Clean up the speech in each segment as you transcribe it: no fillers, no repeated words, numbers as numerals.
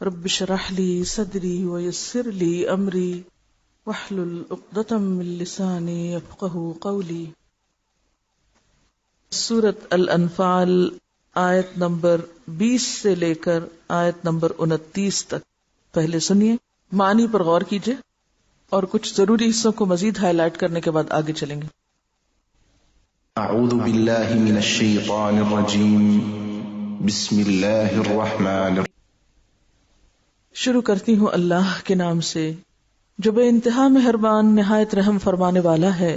رب اشرح لي صدري ويسر لي امری واحلل عقدۃ من لسانی یفقهوا قولی۔ سورۃ الانفال آیت نمبر 20 سے لے کر آیت نمبر 29 تک پہلے سنیے، معنی پر غور کیجیے اور کچھ ضروری حصوں کو مزید ہائی لائٹ کرنے کے بعد آگے چلیں گے۔ اعوذ باللہ من الشیطان الرجیم، بسم اللہ الرحمن الرحیم۔ شروع کرتی ہوں اللہ کے نام سے جو بے انتہا مہربان نہایت رحم فرمانے والا ہے۔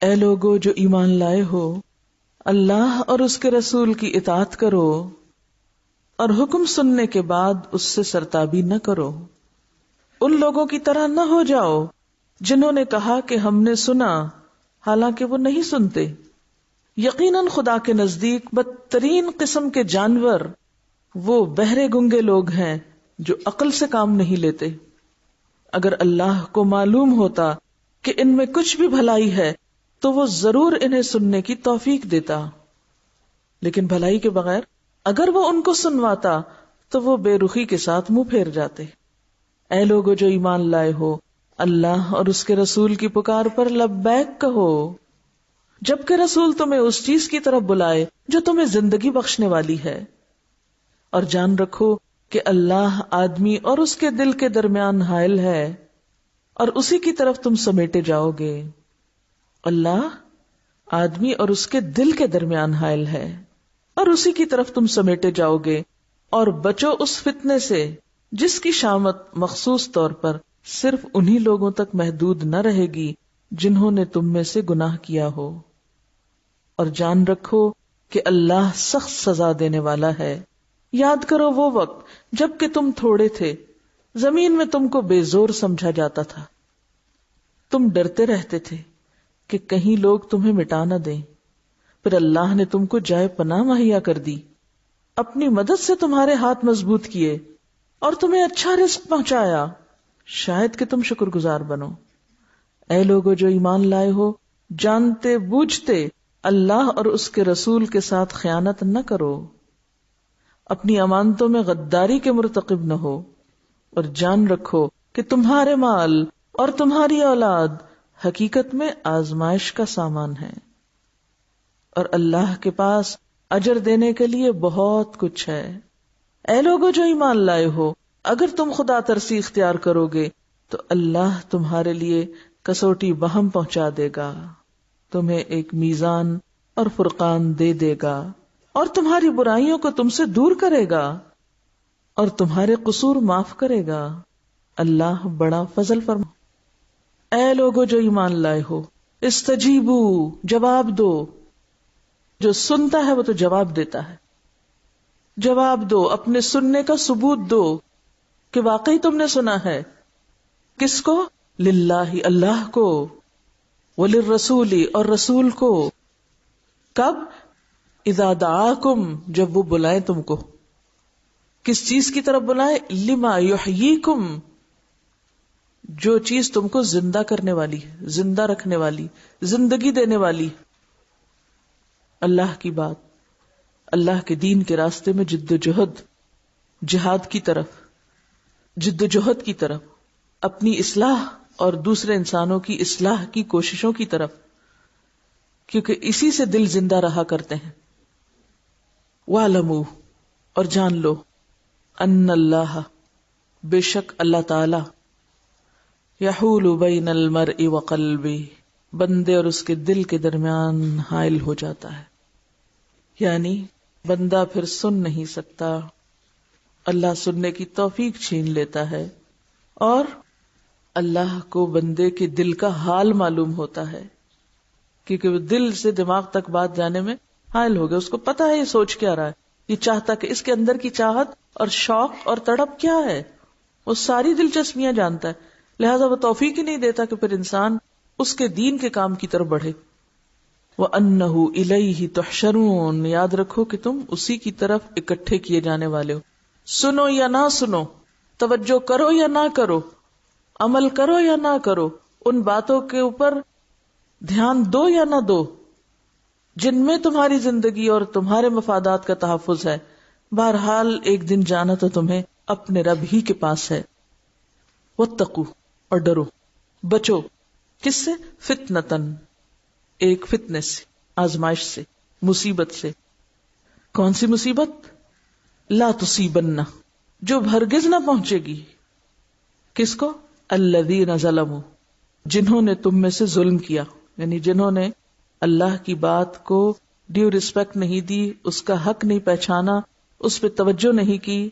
اے لوگو جو ایمان لائے ہو، اللہ اور اس کے رسول کی اطاعت کرو اور حکم سننے کے بعد اس سے سرتابی نہ کرو۔ ان لوگوں کی طرح نہ ہو جاؤ جنہوں نے کہا کہ ہم نے سنا حالانکہ وہ نہیں سنتے۔ یقیناً خدا کے نزدیک بدترین قسم کے جانور وہ بہرے گنگے لوگ ہیں جو عقل سے کام نہیں لیتے۔ اگر اللہ کو معلوم ہوتا کہ ان میں کچھ بھی بھلائی ہے تو وہ ضرور انہیں سننے کی توفیق دیتا، لیکن بھلائی کے بغیر اگر وہ ان کو سنواتا تو وہ بے رخی کے ساتھ منہ پھیر جاتے۔ اے لوگو جو ایمان لائے ہو، اللہ اور اس کے رسول کی پکار پر لبیک کہو، جبکہ رسول تمہیں اس چیز کی طرف بلائے جو تمہیں زندگی بخشنے والی ہے، اور جان رکھو کہ اللہ آدمی اور اس کے دل کے درمیان حائل ہے اور اسی کی طرف تم سمیٹے جاؤ گے۔ اللہ آدمی اور اس کے دل کے درمیان حائل ہے اور اسی کی طرف تم سمیٹے جاؤ گے، اور بچو اس فتنے سے جس کی شامت مخصوص طور پر صرف انہی لوگوں تک محدود نہ رہے گی جنہوں نے تم میں سے گناہ کیا ہو، اور جان رکھو کہ اللہ سخت سزا دینے والا ہے۔ یاد کرو وہ وقت جب کہ تم تھوڑے تھے، زمین میں تم کو بے زور سمجھا جاتا تھا، تم ڈرتے رہتے تھے کہ کہیں لوگ تمہیں مٹا نہ دیں، پھر اللہ نے تم کو جائے پناہ مہیا کر دی، اپنی مدد سے تمہارے ہاتھ مضبوط کیے اور تمہیں اچھا رزق پہنچایا، شاید کہ تم شکر گزار بنو۔ اے لوگو جو ایمان لائے ہو، جانتے بوجھتے اللہ اور اس کے رسول کے ساتھ خیانت نہ کرو، اپنی امانتوں میں غداری کے مرتکب نہ ہو، اور جان رکھو کہ تمہارے مال اور تمہاری اولاد حقیقت میں آزمائش کا سامان ہے، اور اللہ کے پاس اجر دینے کے لیے بہت کچھ ہے۔ اے لوگو جو ایمان لائے ہو، اگر تم خدا ترسی اختیار کرو گے تو اللہ تمہارے لیے کسوٹی بہم پہنچا دے گا، تمہیں ایک میزان اور فرقان دے دے گا، اور تمہاری برائیوں کو تم سے دور کرے گا اور تمہارے قصور معاف کرے گا۔ اللہ بڑا فضل فرما۔ اے لوگو جو ایمان لائے ہو، استجیبو، جواب دو۔ جو سنتا ہے وہ تو جواب دیتا ہے، جواب دو، اپنے سننے کا ثبوت دو کہ واقعی تم نے سنا ہے۔ کس کو؟ للہ، اللہ کو، وللرسول، اور رسول کو۔ کب؟ اذا دعاکم، جب وہ بلائیں تم کو۔ کس چیز کی طرف بلائیں؟ لما یحییکم، جو چیز تم کو زندہ کرنے والی ہے، زندہ رکھنے والی، زندگی دینے والی۔ اللہ کی بات، اللہ کے دین کے راستے میں جد و جہد، جہاد کی طرف، جد و جہد کی طرف، اپنی اصلاح اور دوسرے انسانوں کی اصلاح کی کوششوں کی طرف، کیونکہ اسی سے دل زندہ رہا کرتے ہیں۔ وَاعْلَمُوا، اور جان لو، ان اللہ، بے شک اللہ تعالی، یحول بین المرء وقلبہ، بندے اور اس کے دل کے درمیان حائل ہو جاتا ہے، یعنی بندہ پھر سن نہیں سکتا، اللہ سننے کی توفیق چھین لیتا ہے، اور اللہ کو بندے کے دل کا حال معلوم ہوتا ہے، کیونکہ وہ دل سے دماغ تک بات جانے میں حائل ہو گیا، اس کو پتا ہے یہ سوچ کیا رہا ہے، یہ چاہتا کہ اس کے اندر کی چاہت اور شوق اور تڑپ کیا ہے، وہ ساری دلچسپیاں جانتا ہے، لہذا وہ توفیق ہی نہیں دیتا کہ پھر انسان اس کے دین کے کام کی طرف بڑھے۔ وَأَنَّهُ إِلَيْهِ تُحْشَرُونَ، یاد رکھو کہ تم اسی کی طرف اکٹھے کیے جانے والے ہو، سنو یا نہ سنو، توجہ کرو یا نہ کرو، عمل کرو یا نہ کرو، ان باتوں کے اوپر دھیان دو یا نہ دو جن میں تمہاری زندگی اور تمہارے مفادات کا تحفظ ہے، بہرحال ایک دن جانا تو تمہیں اپنے رب ہی کے پاس ہے. واتقوا، اور ڈرو، بچو. کس سے؟ فتنتن، ایک فتنے سے، آزمائش سے، مصیبت سے. کون سی مصیبت؟ لا تصیبن، جو ہرگز نہ پہنچے گی. کس کو؟ الذین ظلموا، جنہوں نے تم میں سے ظلم کیا، یعنی جنہوں نے اللہ کی بات کو ڈیو رسپیکٹ نہیں دی، اس کا حق نہیں پہچانا، اس پہ توجہ نہیں کی،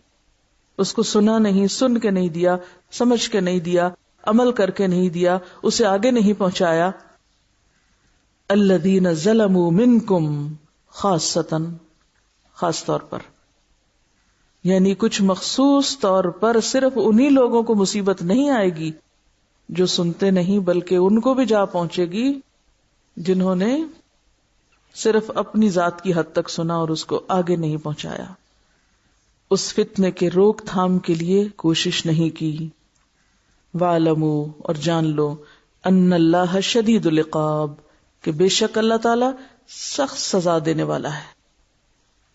اس کو سنا نہیں، سن کے نہیں دیا، سمجھ کے نہیں دیا، عمل کر کے نہیں دیا، اسے آگے نہیں پہنچایا. الذین ظلموا منکم خاصتاً، خاص طور پر، یعنی کچھ مخصوص طور پر صرف انہی لوگوں کو مصیبت نہیں آئے گی جو سنتے نہیں، بلکہ ان کو بھی جا پہنچے گی جنہوں نے صرف اپنی ذات کی حد تک سنا اور اس کو آگے نہیں پہنچایا، اس فتنے کے روک تھام کے لیے کوشش نہیں کی. وَاعْلَمُوا، اور جان لو، ان اللہ شدید العقاب، کہ بے شک اللہ تعالی سخت سزا دینے والا ہے.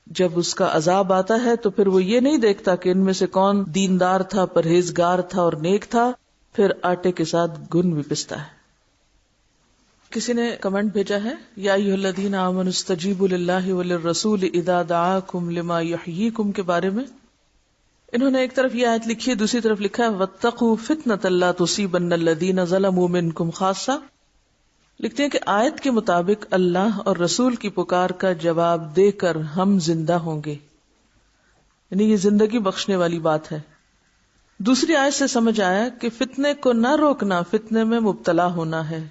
جب اس کا عذاب آتا ہے تو پھر وہ یہ نہیں دیکھتا کہ ان میں سے کون دیندار تھا، پرہیزگار تھا اور نیک تھا، پھر آٹے کے ساتھ گن بھی پستا ہے. کسی نے کمنٹ بھیجا ہے، یا ایھا الذین آمنوا استجیبوا للہ وللرسول اذا دعاکم لما یحییکم کے بارے میں. انہوں نے ایک طرف یہ آیت لکھی ہے، دوسری طرف لکھا ہے واتقوا فتنۃ لا تصیبن الذین ظلموا منکم خاصہ. لکھتے ہیں کہ آیت کے مطابق اللہ اور رسول کی پکار کا جواب دے کر ہم زندہ ہوں گے، یعنی یہ زندگی بخشنے والی بات ہے. دوسری آیت سے سمجھ آیا کہ فتنے کو نہ روکنا فتنے میں مبتلا ہونا ہے،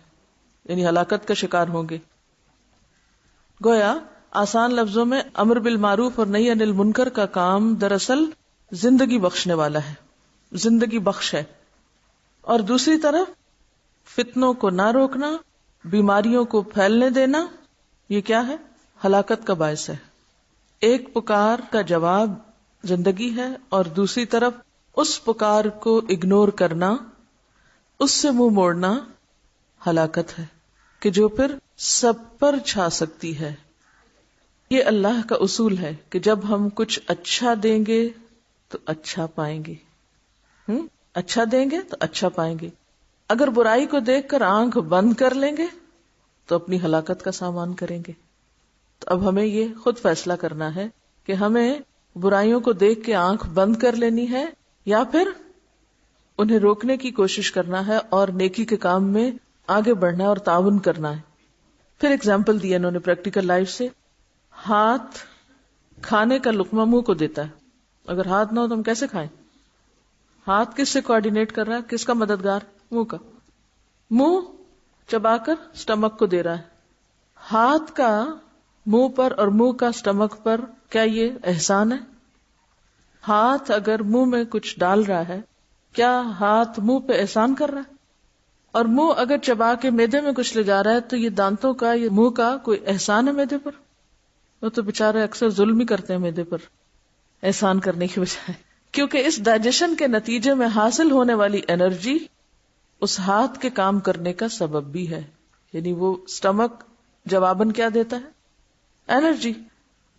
یعنی ہلاکت کا شکار ہوں گے. گویا آسان لفظوں میں امر بالمعروف اور نہی عن المنکر کا کام دراصل زندگی بخشنے والا ہے، زندگی بخش ہے. اور دوسری طرف فتنوں کو نہ روکنا، بیماریوں کو پھیلنے دینا، یہ کیا ہے؟ ہلاکت کا باعث ہے. ایک پکار کا جواب زندگی ہے اور دوسری طرف اس پکار کو اگنور کرنا، اس سے منہ موڑنا ہلاکت ہے کہ جو پھر سب پر چھا سکتی ہے. یہ اللہ کا اصول ہے کہ جب ہم کچھ اچھا دیں گے تو اچھا پائیں گے، اچھا دیں گے تو اچھا پائیں گے. اگر برائی کو دیکھ کر آنکھ بند کر لیں گے تو اپنی ہلاکت کا سامان کریں گے. تو اب ہمیں یہ خود فیصلہ کرنا ہے کہ ہمیں برائیوں کو دیکھ کے آنکھ بند کر لینی ہے یا پھر انہیں روکنے کی کوشش کرنا ہے اور نیکی کے کام میں آگے بڑھنا ہے اور تعاون کرنا ہے. پھر اگزامپل دیا انہوں نے پریکٹیکل لائف سے. ہاتھ کھانے کا لقمہ منہ کو دیتا ہے، اگر ہاتھ نہ ہو تو ہم کیسے کھائیں؟ ہاتھ کس سے کوآرڈینیٹ کر رہا ہے؟ کس کا مددگار؟ منہ کا. منہ چبا کر سٹمک کو دے رہا ہے. ہاتھ کا منہ پر اور منہ کا سٹمک پر کیا یہ احسان ہے؟ ہاتھ اگر منہ میں کچھ ڈال رہا ہے، کیا ہاتھ منہ پہ احسان کر رہا ہے؟ اور منہ اگر چبا کے معدے میں کچھ لے جا رہا ہے تو یہ دانتوں کا، یہ منہ کا کوئی احسان ہے معدے پر؟ وہ تو بےچارے اکثر ظلم ہی کرتے ہیں معدے پر احسان کرنے کی بجائے، کیونکہ اس ڈائجیشن کے نتیجے میں حاصل ہونے والی انرجی اس ہاتھ کے کام کرنے کا سبب بھی ہے. یعنی وہ سٹمک جواباً کیا دیتا ہے؟ انرجی.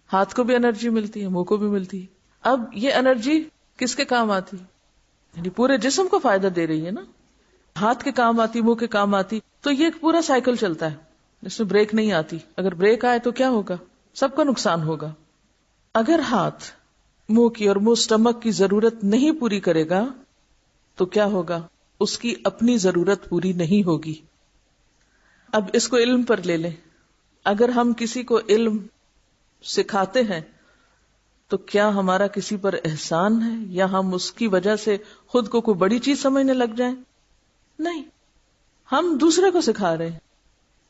ہاتھ کو بھی انرجی ملتی ہے، منہ کو بھی ملتی ہے. اب یہ انرجی کس کے کام آتی؟ یعنی پورے جسم کو فائدہ دے رہی ہے نا. ہاتھ کے کام آتی، منہ کے کام آتی، تو یہ ایک پورا سائیکل چلتا ہے، اس میں بریک نہیں آتی. اگر بریک آئے تو کیا ہوگا؟ سب کا نقصان ہوگا. اگر ہاتھ منہ کی اور منہ سٹمک کی ضرورت نہیں پوری کرے گا تو کیا ہوگا؟ اس کی اپنی ضرورت پوری نہیں ہوگی. اب اس کو علم پر لے لیں. اگر ہم کسی کو علم سکھاتے ہیں تو کیا ہمارا کسی پر احسان ہے یا ہم اس کی وجہ سے خود کو کوئی بڑی چیز سمجھنے لگ جائیں؟ نہیں، ہم دوسرے کو سکھا رہے ہیں.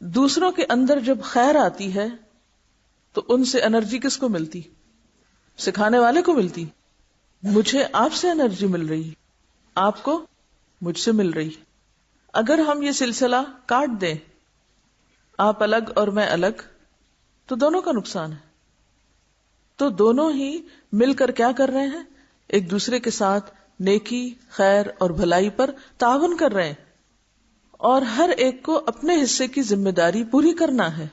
دوسروں کے اندر جب خیر آتی ہے تو ان سے انرجی کس کو ملتی؟ سکھانے والے کو ملتی. مجھے آپ سے انرجی مل رہی، آپ کو مجھ سے مل رہی. اگر ہم یہ سلسلہ کاٹ دیں، آپ الگ اور میں الگ، تو دونوں کا نقصان ہے. تو دونوں ہی مل کر کیا کر رہے ہیں؟ ایک دوسرے کے ساتھ نیکی، خیر اور بھلائی پر تعاون کر رہے ہیں، اور ہر ایک کو اپنے حصے کی ذمہ داری پوری کرنا ہے.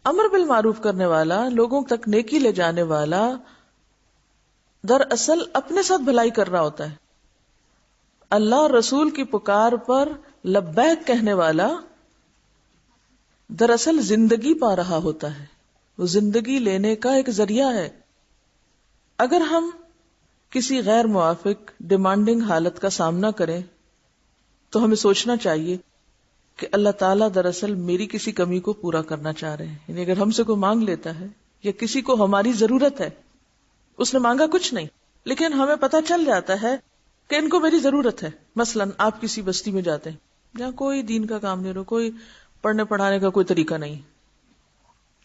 امر بالمعروف کرنے والا، لوگوں تک نیکی لے جانے والا دراصل اپنے ساتھ بھلائی کر رہا ہوتا ہے. اللہ اور رسول کی پکار پر لبیک کہنے والا دراصل زندگی پا رہا ہوتا ہے، وہ زندگی لینے کا ایک ذریعہ ہے. اگر ہم کسی غیر موافق ڈیمانڈنگ حالت کا سامنا کریں تو ہمیں سوچنا چاہیے کہ اللہ تعالیٰ دراصل میری کسی کمی کو پورا کرنا چاہ رہے ہیں. یعنی اگر ہم سے کوئی مانگ لیتا ہے یا کسی کو ہماری ضرورت ہے، اس نے مانگا کچھ نہیں لیکن ہمیں پتہ چل جاتا ہے کہ ان کو میری ضرورت ہے. مثلا آپ کسی بستی میں جاتے ہیں جہاں کوئی دین کا کام نہیں رہا، کوئی پڑھنے پڑھانے کا کوئی طریقہ نہیں،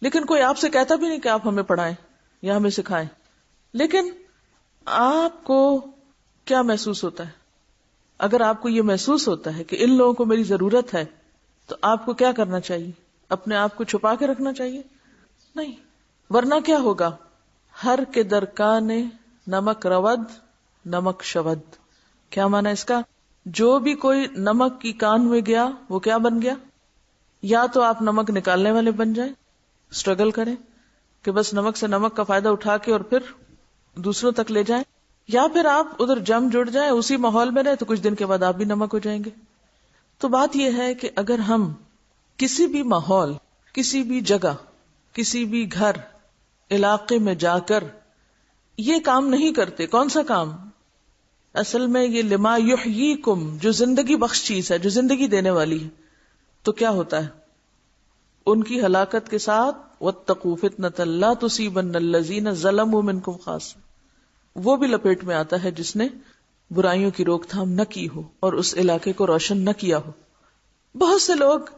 لیکن کوئی آپ سے کہتا بھی نہیں کہ آپ ہمیں پڑھائیں یا ہمیں سکھائیں. لیکن آپ کو کیا محسوس ہوتا ہے؟ اگر آپ کو یہ محسوس ہوتا ہے کہ ان لوگوں کو میری ضرورت ہے تو آپ کو کیا کرنا چاہیے؟ اپنے آپ کو چھپا کے رکھنا چاہیے؟ نہیں. ورنہ کیا ہوگا؟ ہر کے درکان نمک رود نمک شود. کیا مانا اس کا؟ جو بھی کوئی نمک کی کان میں گیا وہ کیا بن گیا؟ یا تو آپ نمک نکالنے والے بن جائیں، اسٹرگل کریں کہ بس نمک سے نمک کا فائدہ اٹھا کے اور پھر دوسروں تک لے جائیں، یا پھر آپ ادھر جم جڑ جائیں، اسی ماحول میں رہے تو کچھ دن کے بعد آپ بھی نمک ہو جائیں گے. تو بات یہ ہے کہ اگر ہم کسی بھی ماحول، کسی بھی جگہ، کسی بھی گھر علاقے میں جا کر یہ کام نہیں کرتے، کون سا کام؟ اصل میں یہ لما یحییکم، جو زندگی بخش چیز ہے، جو زندگی دینے والی ہے، تو کیا ہوتا ہے؟ ان کی ہلاکت کے ساتھ واتقوا فتنۃ لا تصیبن الذین ظلموا منکم خاصۃ، وہ بھی لپیٹ میں آتا ہے جس نے برائیوں کی روک تھام نہ کی ہو اور اس علاقے کو روشن نہ کیا ہو. بہت سے لوگ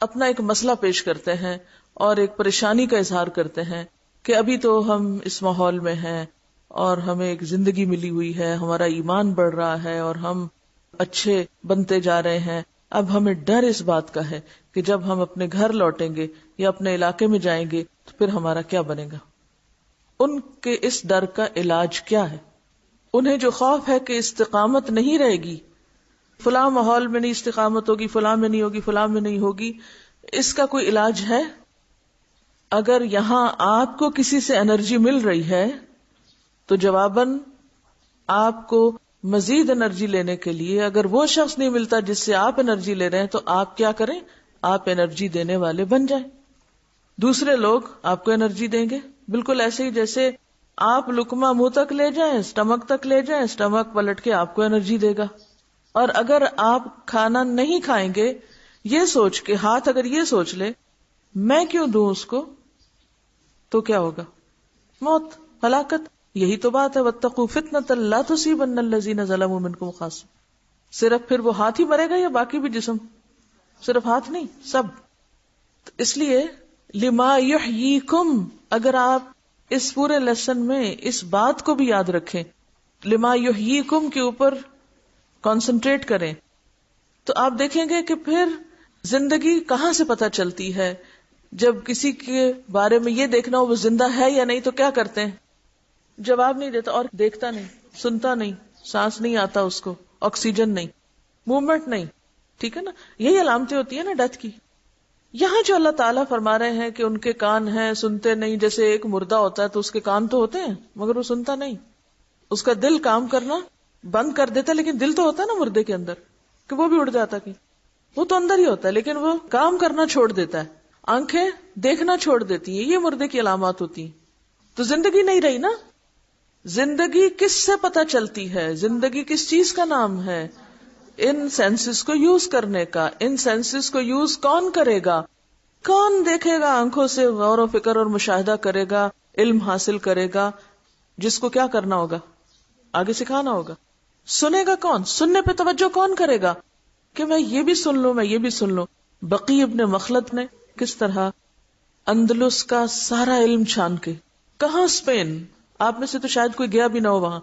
اپنا ایک مسئلہ پیش کرتے ہیں اور ایک پریشانی کا اظہار کرتے ہیں کہ ابھی تو ہم اس ماحول میں ہیں اور ہمیں ایک زندگی ملی ہوئی ہے، ہمارا ایمان بڑھ رہا ہے اور ہم اچھے بنتے جا رہے ہیں. اب ہمیں ڈر اس بات کا ہے کہ جب ہم اپنے گھر لوٹیں گے یا اپنے علاقے میں جائیں گے تو پھر ہمارا کیا بنے گا. ان کے اس ڈر کا علاج کیا ہے؟ انہیں جو خوف ہے کہ استقامت نہیں رہے گی، فلاں ماحول میں نہیں استقامت ہوگی، فلاں میں نہیں ہوگی، فلاں میں نہیں ہوگی، اس کا کوئی علاج ہے؟ اگر یہاں آپ کو کسی سے انرجی مل رہی ہے تو جواباً آپ کو مزید انرجی لینے کے لیے اگر وہ شخص نہیں ملتا جس سے آپ انرجی لے رہے ہیں تو آپ کیا کریں؟ آپ انرجی دینے والے بن جائیں. دوسرے لوگ آپ کو انرجی دیں گے، بالکل ایسے ہی جیسے آپ لقمہ منہ تک لے جائیں، سٹمک تک لے جائیں، سٹمک پلٹ کے آپ کو انرجی دے گا. اور اگر آپ کھانا نہیں کھائیں گے، یہ سوچ کے ہاتھ اگر یہ سوچ لے میں کیوں دوں اس کو، تو کیا ہوگا؟ موت، ہلاکت. یہی تو بات ہے واتقوا فتنۃ لا تصیبن الذین ظلموا منکم خاصۃ. صرف پھر وہ ہاتھ ہی مرے گا یا باقی بھی جسم؟ صرف ہاتھ نہیں، سب. تو اس لیے لما یحییکم، اگر آپ اس پورے لیسن میں اس بات کو بھی یاد رکھیں، لما یحییکم کے اوپر کنسنٹریٹ کریں، تو آپ دیکھیں گے کہ پھر زندگی کہاں سے پتہ چلتی ہے. جب کسی کے بارے میں یہ دیکھنا ہو وہ زندہ ہے یا نہیں تو کیا کرتے ہیں؟ جواب نہیں دیتا اور دیکھتا نہیں، سنتا نہیں، سانس نہیں آتا اس کو، آکسیجن نہیں، موومنٹ نہیں. ٹھیک ہے نا؟ یہی علامتیں ہوتی ہیں نا ڈیتھ کی. یہاں جو اللہ تعالیٰ فرما رہے ہیں کہ ان کے کان ہیں سنتے نہیں، جیسے ایک مردہ ہوتا ہے تو اس کے کان تو ہوتے ہیں مگر وہ سنتا نہیں، اس کا دل کام کرنا بند کر دیتا ہے، لیکن دل تو ہوتا ہے نا مردے کے اندر کہ وہ بھی اڑ جاتا کہ وہ تو اندر ہی ہوتا ہے لیکن وہ کام کرنا چھوڑ دیتا ہے. آنکھیں دیکھنا چھوڑ دیتی ہیں، یہ مردے کی علامات ہوتی ہیں. تو زندگی نہیں رہی نا. زندگی کس سے پتہ چلتی ہے؟ زندگی کس چیز کا نام ہے؟ ان سینسز کو یوز کرنے کا. ان سینسز کو یوز کون کرے گا؟ کون دیکھے گا آنکھوں سے، غور و فکر اور مشاہدہ کرے گا، علم حاصل کرے گا؟ جس کو کیا کرنا ہوگا؟ آگے سکھانا ہوگا. سنے گا کون؟ سننے پہ توجہ کون کرے گا کہ میں یہ بھی سن لوں، میں یہ بھی سن لوں. بقی ابن مخلد نے کس طرح اندلس کا سارا علم چھان کے، کہاں اسپین، آپ میں سے تو شاید کوئی گیا بھی نہ ہو وہاں،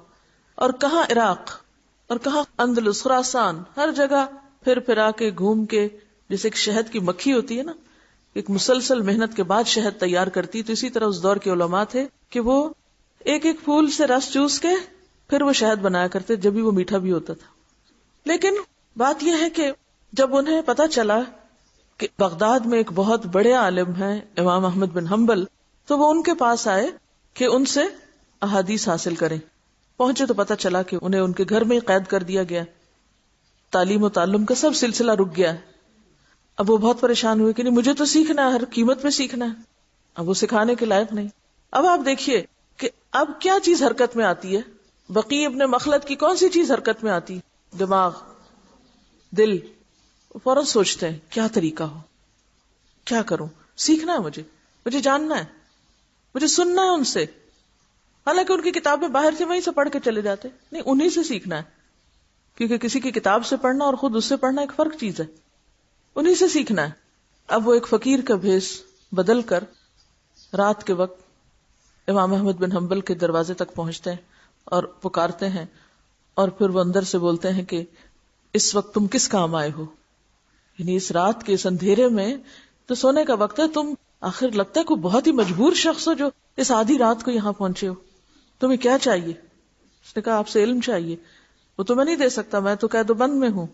اور کہاں عراق اور کہاں اندلس، خراسان، ہر جگہ پھر پھرا کے گھوم کے، جیسے ایک شہد کی مکھی ہوتی ہے نا، ایک مسلسل محنت کے بعد شہد تیار کرتی، تو اسی طرح اس دور کے علماء تھے کہ وہ ایک ایک پھول سے رس چوس کے پھر وہ شہد بنایا کرتے، جب بھی وہ میٹھا بھی ہوتا تھا. لیکن بات یہ ہے کہ جب انہیں پتا چلا کہ بغداد میں ایک بہت بڑے عالم ہیں امام احمد بن حنبل، تو وہ ان کے پاس آئے کہ ان سے احادیث حاصل کریں. پہنچے تو پتہ چلا کہ انہیں ان کے گھر میں ہی قید کر دیا گیا، تعلیم و تعلم کا سب سلسلہ رک گیا ہے۔ اب وہ بہت پریشان ہوئے کہ نہیں مجھے تو سیکھنا ہے، ہر قیمت پہ سیکھنا ہے۔ اب وہ سکھانے کے لائق نہیں۔ اب آپ دیکھیے کہ اب کیا چیز حرکت میں آتی ہے؟ بقی ابن مخلد کی کون سی چیز حرکت میں آتی؟ دماغ، دل۔ فوراً سوچتے ہیں کیا طریقہ ہو، کیا کروں، سیکھنا ہے مجھے جاننا ہے، مجھے سننا ہے ان سے۔ حالانکہ ان کی کتابیں باہر سے وہیں سے پڑھ کے چلے جاتے، نہیں انہی سے سیکھنا ہے، کیونکہ کسی کی کتاب سے پڑھنا اور خود اس سے پڑھنا ایک فرق چیز ہے، انہی سے سیکھنا ہے۔ اب وہ ایک فقیر کا بھیس بدل کر رات کے وقت امام احمد بن حنبل کے دروازے تک پہنچتے ہیں اور پکارتے ہیں، اور پھر وہ اندر سے بولتے ہیں کہ اس وقت تم کس کام آئے ہو؟ یعنی اس رات کے اس اندھیرے میں تو سونے کا وقت ہے، تم آخر لگتا ہے کوئی بہت ہی مجبور شخص ہو جو اس آدھی رات کو یہاں پہنچے ہو، تمہیں کیا چاہیے؟ اس نے کہا آپ سے علم چاہیے۔ وہ تو میں نہیں دے سکتا، میں تو قید و بند میں ہوں،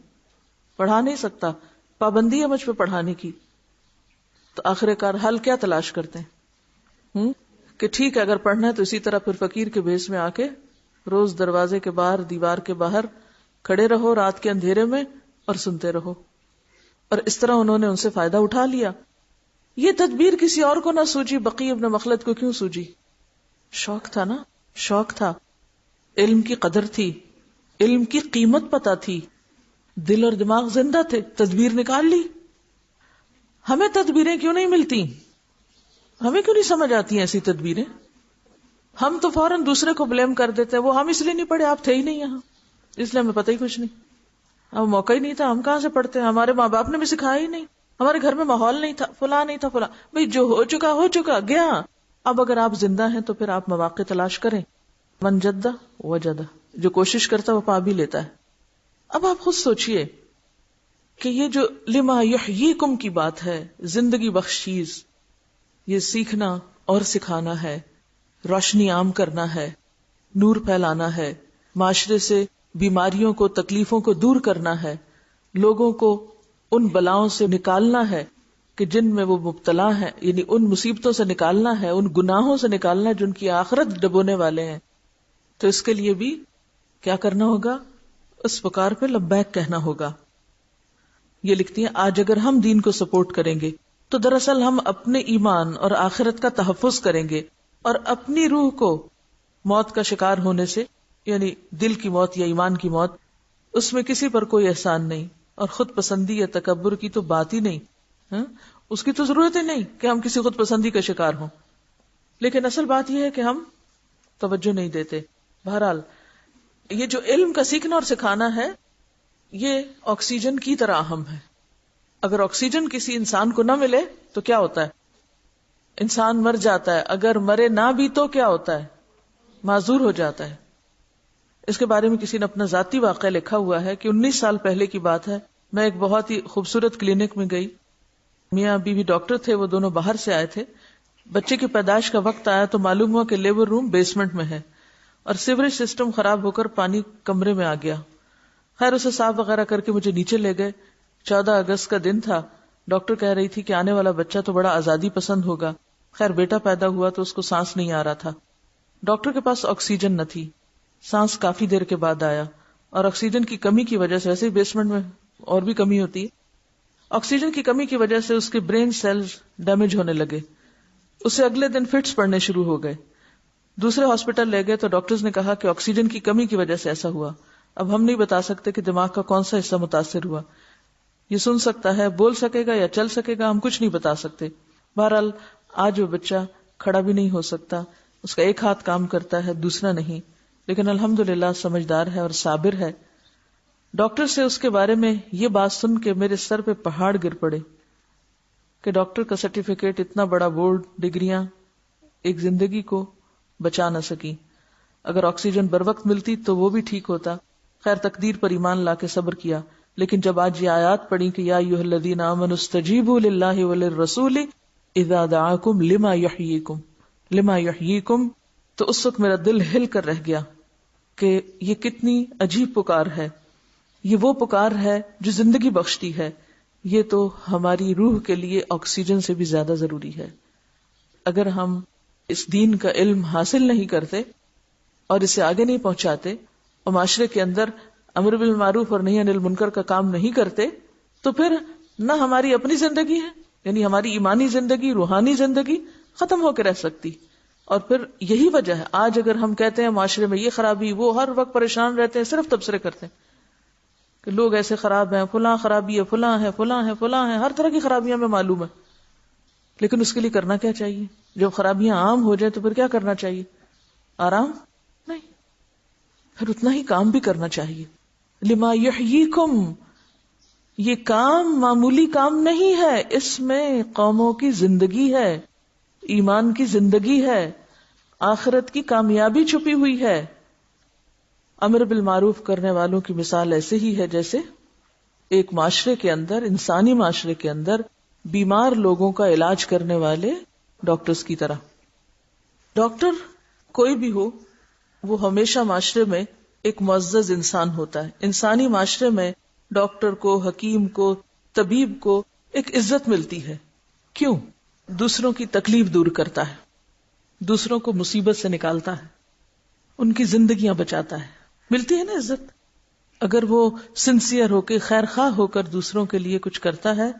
پڑھا نہیں سکتا، پابندی ہے مجھ پہ پڑھانے کی۔ تو آخر کار حل کیا تلاش کرتے ہیں کہ ٹھیک ہے اگر پڑھنا ہے تو اسی طرح پھر فقیر کے بھیس میں آ کے روز دروازے کے باہر، دیوار کے باہر کھڑے رہو رات کے اندھیرے میں اور سنتے رہو۔ اور اس طرح انہوں نے ان سے فائدہ اٹھا لیا۔ یہ تدبیر کسی اور کو نہ سوجی، بقی ابن مخلد کو کیوں سوجی؟ شوق تھا نا، شوق تھا، علم کی قدر تھی، علم کی قیمت پتہ تھی، دل اور دماغ زندہ تھے، تدبیر نکال لی۔ ہمیں تدبیریں کیوں نہیں ملتی؟ ہمیں کیوں نہیں سمجھ آتی ہیں ایسی تدبیریں؟ ہم تو فوراً دوسرے کو بلیم کر دیتے ہیں، وہ ہم اس لیے نہیں پڑھے، آپ تھے ہی نہیں یہاں، اس لیے ہمیں پتہ ہی کچھ نہیں، ہمیں موقع ہی نہیں تھا، ہم کہاں سے پڑھتے ہیں، ہمارے ماں باپ نے بھی سکھایا ہی نہیں، ہمارے گھر میں ماحول نہیں تھا، فلاں نہیں تھا، فلاں۔ بھئی جو ہو چکا گیا۔ اب اگر آپ زندہ ہیں تو پھر آپ مواقع تلاش کریں۔ من جدہ وجدہ، جو کوشش کرتا وہ پا بھی لیتا ہے۔ اب آپ خود سوچئے کہ یہ جو لما یحییکم کی بات ہے، زندگی بخش چیز، یہ سیکھنا اور سکھانا ہے، روشنی عام کرنا ہے، نور پھیلانا ہے، معاشرے سے بیماریوں کو، تکلیفوں کو دور کرنا ہے، لوگوں کو ان بلاؤں سے نکالنا ہے کہ جن میں وہ مبتلا ہیں، یعنی ان مصیبتوں سے نکالنا ہے، ان گناہوں سے نکالنا ہے جن کی آخرت ڈبونے والے ہیں۔ تو اس کے لیے بھی کیا کرنا ہوگا؟ اس پکار پہ لبیک کہنا ہوگا۔ یہ لکھتی ہیں آج اگر ہم دین کو سپورٹ کریں گے تو دراصل ہم اپنے ایمان اور آخرت کا تحفظ کریں گے، اور اپنی روح کو موت کا شکار ہونے سے، یعنی دل کی موت یا ایمان کی موت، اس میں کسی پر کوئی احسان نہیں، اور خود پسندی یا تکبر کی تو بات ہی نہیں، اس کی تو ضرورت ہی نہیں کہ ہم کسی خود پسندی کا شکار ہوں۔ لیکن اصل بات یہ ہے کہ ہم توجہ نہیں دیتے۔ بہرحال یہ جو علم کا سیکھنا اور سکھانا ہے یہ آکسیجن کی طرح اہم ہے۔ اگر آکسیجن کسی انسان کو نہ ملے تو کیا ہوتا ہے؟ انسان مر جاتا ہے، اگر مرے نہ بھی تو کیا ہوتا ہے؟ معذور ہو جاتا ہے۔ اس کے بارے میں کسی نے اپنا ذاتی واقعہ لکھا ہوا ہے کہ 19 سال پہلے کی بات ہے، میں ایک بہت ہی خوبصورت کلینک میں گئی، میاں بیوی ڈاکٹر تھے، وہ دونوں باہر سے آئے تھے۔ بچے کی پیدائش کا وقت آیا تو معلوم ہوا کہ لیبر روم بیسمنٹ میں ہے اور سیوریج سسٹم خراب ہو کر پانی کمرے میں آ گیا۔ خیر اسے صاف وغیرہ کر کے مجھے نیچے لے گئے۔ 14 اگست کا دن تھا، ڈاکٹر کہہ رہی تھی کہ آنے والا بچہ تو بڑا آزادی پسند ہوگا۔ خیر بیٹا پیدا ہوا تو اس کو سانس نہیں آ رہا تھا، ڈاکٹر کے پاس آکسیجن نہ تھی، سانس کافی دیر کے بعد آیا، اور آکسیجن کی کمی کی وجہ سے، ویسے ہی بیسمنٹ میں اور بھی کمی ہوتی ہے، آکسیجن کی کمی کی وجہ سے اس کے برین سیلز ڈیمیج ہونے لگے، اسے اگلے دن فٹس پڑنے شروع ہو گئے۔ دوسرے ہاسپٹل لے گئے تو ڈاکٹرز نے کہا کہ آکسیجن کی کمی کی وجہ سے ایسا ہوا۔ اب ہم نہیں بتا سکتے کہ دماغ کا کون سا حصہ متاثر ہوا، یہ سن سکتا ہے، بول سکے گا یا چل سکے گا، ہم کچھ نہیں بتا سکتے۔ بہرحال آج وہ بچہ کھڑا بھی نہیں ہو سکتا، اس کا ایک ہاتھ کام کرتا ہے دوسرا نہیں، لیکن الحمدللہ سمجھدار ہے اور صابر ہے۔ ڈاکٹر سے اس کے بارے میں یہ بات سن کے میرے سر پہ پہاڑ گر پڑے کہ ڈاکٹر کا سرٹیفکیٹ، اتنا بڑا بورڈ، ڈگریاں ایک زندگی کو بچا نہ سکی۔ اگر آکسیجن بر وقت ملتی تو وہ بھی ٹھیک ہوتا۔ خیر تقدیر پر ایمان لا کے صبر کیا، لیکن جب آج یہ آیات پڑھی کہ یا ایھا الذین آمنوا استجیبوا للہ وللرسول اذا دعاکم لما یحییکم، تو اس وقت میرا دل ہل کر رہ گیا کہ یہ کتنی عجیب پکار ہے، یہ وہ پکار ہے جو زندگی بخشتی ہے، یہ تو ہماری روح کے لیے آکسیجن سے بھی زیادہ ضروری ہے۔ اگر ہم اس دین کا علم حاصل نہیں کرتے اور اسے آگے نہیں پہنچاتے اور معاشرے کے اندر امر بالمعروف اور نہی عن المنکر کا کام نہیں کرتے، تو پھر نہ ہماری اپنی زندگی ہے، یعنی ہماری ایمانی زندگی، روحانی زندگی ختم ہو کے رہ سکتی. اور پھر یہی وجہ ہے آج اگر ہم کہتے ہیں معاشرے میں یہ خرابی، وہ ہر وقت پریشان رہتے ہیں، صرف تبصرے کرتے ہیں کہ لوگ ایسے خراب ہیں، فلاں خرابی ہے، فلاں ہے، فلاں ہے، فلاں ہے، ہر طرح کی خرابیاں ہمیں معلوم ہے. لیکن اس کے لیے کرنا کیا چاہیے؟ جب خرابیاں عام ہو جائیں تو پھر کیا کرنا چاہیے؟ آرام نہیں، پھر اتنا ہی کام بھی کرنا چاہیے. لما یحییکم، یہ کام معمولی کام نہیں ہے، اس میں قوموں کی زندگی ہے، ایمان کی زندگی ہے، آخرت کی کامیابی چھپی ہوئی ہے. امر بالمعروف کرنے والوں کی مثال ایسے ہی ہے جیسے ایک معاشرے کے اندر، انسانی معاشرے کے اندر بیمار لوگوں کا علاج کرنے والے ڈاکٹرز کی طرح. ڈاکٹر کوئی بھی ہو، وہ ہمیشہ معاشرے میں ایک معزز انسان ہوتا ہے. انسانی معاشرے میں ڈاکٹر کو، حکیم کو، طبیب کو ایک عزت ملتی ہے. کیوں؟ دوسروں کی تکلیف دور کرتا ہے، دوسروں کو مصیبت سے نکالتا ہے، ان کی زندگیاں بچاتا ہے، ملتی ہے نا عزت. اگر وہ سنسیئر ہو کے، خیر خواہ ہو کر دوسروں کے لیے کچھ کرتا ہے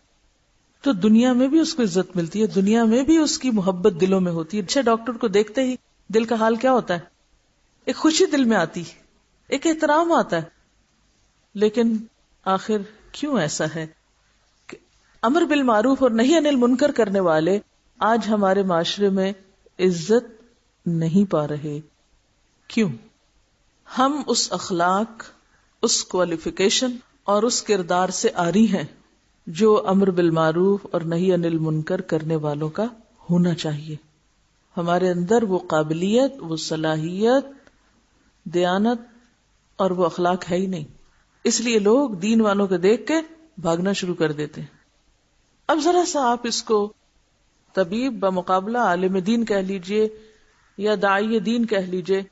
تو دنیا میں بھی اس کو عزت ملتی ہے، دنیا میں بھی اس کی محبت دلوں میں ہوتی ہے. اچھے ڈاکٹر کو دیکھتے ہی دل کا حال کیا ہوتا ہے؟ ایک خوشی دل میں آتی، ایک احترام آتا ہے. لیکن آخر کیوں ایسا ہے کہ امر بالمعروف اور نہی عن المنکر کرنے والے آج ہمارے معاشرے میں عزت نہیں پا رہے؟ کیوں؟ ہم اس اخلاق، اس کوالیفیکیشن اور اس کردار سے عاری ہیں جو امر بالمعروف اور نہی عن المنکر کرنے والوں کا ہونا چاہیے. ہمارے اندر وہ قابلیت، وہ صلاحیت، دیانت اور وہ اخلاق ہے ہی نہیں. اس لیے لوگ دین والوں کو دیکھ کے بھاگنا شروع کر دیتے ہیں. اب ذرا سا آپ اس کو طبیب بمقابلہ عالم دین کہہ لیجئے یا داعی دین کہہ لیجئے،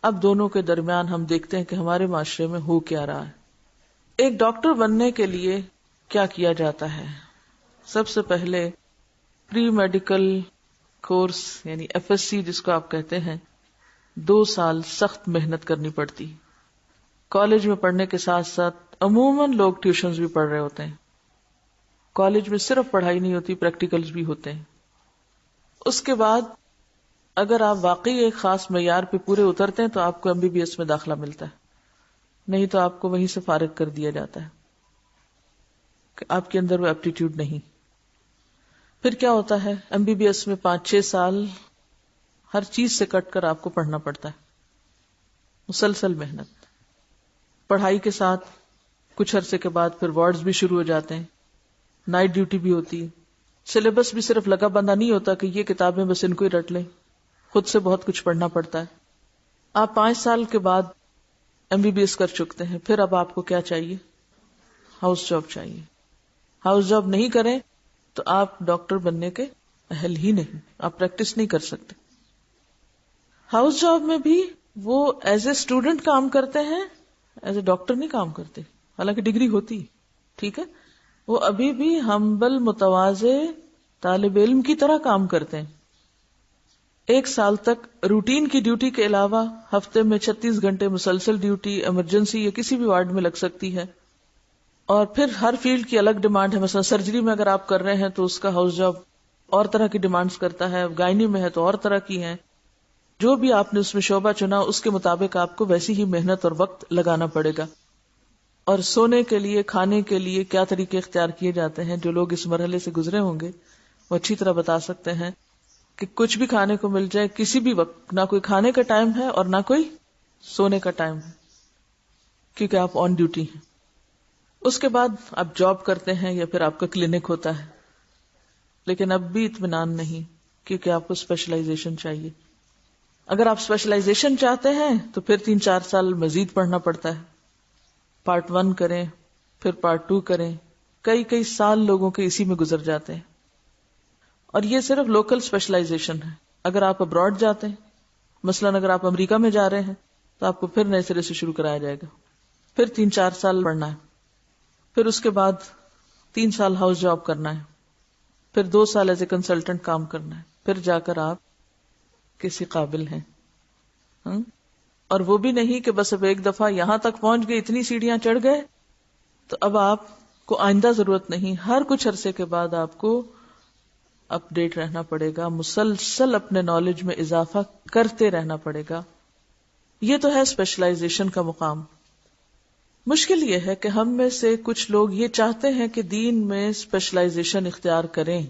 اب دونوں کے درمیان ہم دیکھتے ہیں کہ ہمارے معاشرے میں ہو کیا رہا ہے. ایک ڈاکٹر بننے کے لیے کیا کیا جاتا ہے؟ سب سے پہلے پری میڈیکل کورس یعنی FSC جس کو آپ کہتے ہیں، 2 سال سخت محنت کرنی پڑتی. کالج میں پڑھنے کے ساتھ ساتھ عموماً لوگ ٹیوشنز بھی پڑھ رہے ہوتے ہیں. کالج میں صرف پڑھائی نہیں ہوتی، پریکٹیکلز بھی ہوتے ہیں. اس کے بعد اگر آپ واقعی ایک خاص معیار پہ پورے اترتے ہیں تو آپ کو MBBS میں داخلہ ملتا ہے، نہیں تو آپ کو وہیں سے فارغ کر دیا جاتا ہے کہ آپ کے اندر وہ ایپٹیٹیوڈ نہیں. پھر کیا ہوتا ہے؟ MBBS میں 5-6 سال ہر چیز سے کٹ کر آپ کو پڑھنا پڑتا ہے، مسلسل محنت. پڑھائی کے ساتھ کچھ عرصے کے بعد پھر وارڈز بھی شروع ہو جاتے ہیں، نائٹ ڈیوٹی بھی ہوتی ہے. سلیبس بھی صرف لگا بندہ نہیں ہوتا کہ یہ کتابیں بس ان کو ہی رٹ لیں، خود سے بہت کچھ پڑھنا پڑتا ہے. آپ 5 سال کے بعد MBBS کر چکتے ہیں، پھر اب آپ کو کیا چاہیے؟ ہاؤس جاب چاہیے. ہاؤس جاب نہیں کریں تو آپ ڈاکٹر بننے کے اہل ہی نہیں، آپ پریکٹس نہیں کر سکتے. ہاؤس جاب میں بھی وہ ایز اے اسٹوڈنٹ کام کرتے ہیں، ایز اے ڈاکٹر نہیں کام کرتے، حالانکہ ڈگری ہوتی، ٹھیک ہے. وہ ابھی بھی ہمبل متواضع طالب علم کی طرح کام کرتے ہیں. 1 سال تک روٹین کی ڈیوٹی کے علاوہ ہفتے میں 36 گھنٹے مسلسل ڈیوٹی ایمرجنسی یا کسی بھی وارڈ میں لگ سکتی ہے. اور پھر ہر فیلڈ کی الگ ڈیمانڈ ہے. مثلا سرجری میں اگر آپ کر رہے ہیں تو اس کا ہاؤس جاب اور طرح کی ڈیمانڈز کرتا ہے، گائنی میں ہے تو اور طرح کی ہیں. جو بھی آپ نے اس میں شعبہ چنا اس کے مطابق آپ کو ویسی ہی محنت اور وقت لگانا پڑے گا. اور سونے کے لیے، کھانے کے لیے کیا طریقے اختیار کیے جاتے ہیں، جو لوگ اس مرحلے سے گزرے ہوں گے وہ اچھی طرح بتا سکتے ہیں کہ کچھ بھی کھانے کو مل جائے کسی بھی وقت، نہ کوئی کھانے کا ٹائم ہے اور نہ کوئی سونے کا ٹائم ہے، کیونکہ آپ آن ڈیوٹی ہیں. اس کے بعد آپ جاب کرتے ہیں یا پھر آپ کا کلینک ہوتا ہے. لیکن اب بھی اطمینان نہیں، کیونکہ آپ کو اسپیشلائزیشن چاہیے. اگر آپ اسپیشلائزیشن چاہتے ہیں تو پھر 3-4 سال مزید پڑھنا پڑتا ہے. پارٹ 1 کریں، پھر پارٹ 2 کریں، کئی سال لوگوں کے اسی میں گزر جاتے ہیں. اور یہ صرف لوکل اسپیشلائزیشن ہے. اگر آپ ابراڈ جاتے ہیں، مثلا اگر آپ امریکہ میں جا رہے ہیں تو آپ کو پھر نئے سرے سے شروع کرایا جائے گا، پھر 3-4 سال پڑھنا ہے. پھر اس کے بعد 3 سال ہاؤس جاب کرنا ہے، پھر 2 سال ایز اے کنسلٹنٹ کام کرنا ہے، پھر جا کر آپ کسی قابل ہیں. اور وہ بھی نہیں کہ بس اب ایک دفعہ یہاں تک پہنچ گئے، اتنی سیڑھیاں چڑھ گئے تو اب آپ کو آئندہ ضرورت نہیں، ہر کچھ عرصے کے بعد آپ کو اپ ڈیٹ رہنا پڑے گا، مسلسل اپنے نالج میں اضافہ کرتے رہنا پڑے گا. یہ تو ہے اسپیشلائزیشن کا مقام. مشکل یہ ہے کہ ہم میں سے کچھ لوگ یہ چاہتے ہیں کہ دین میں اسپیشلائزیشن اختیار کریں،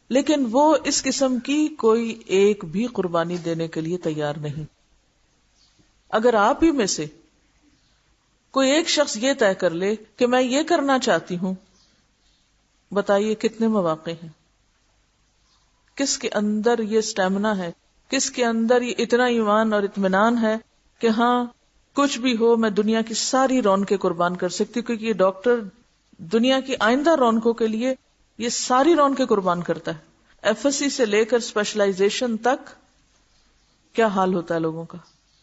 لیکن وہ اس قسم کی کوئی ایک بھی قربانی دینے کے لیے تیار نہیں. اگر آپ ہی میں سے کوئی ایک شخص یہ طے کر لے کہ میں یہ کرنا چاہتی ہوں، بتائیے کتنے مواقع ہیں؟ کس کے اندر یہ اسٹیمنا ہے، کس کے اندر یہ اتنا ایمان اور اطمینان ہے کہ ہاں کچھ بھی ہو میں دنیا کی ساری رونقیں قربان کر سکتی ہوں، کیونکہ یہ ڈاکٹر دنیا کی آئندہ رونقوں کے لیے یہ ساری رونقیں قربان کرتا ہے. ایف ایس سی سے لے کر اسپیشلائزیشن تک کیا حال ہوتا ہے لوگوں کا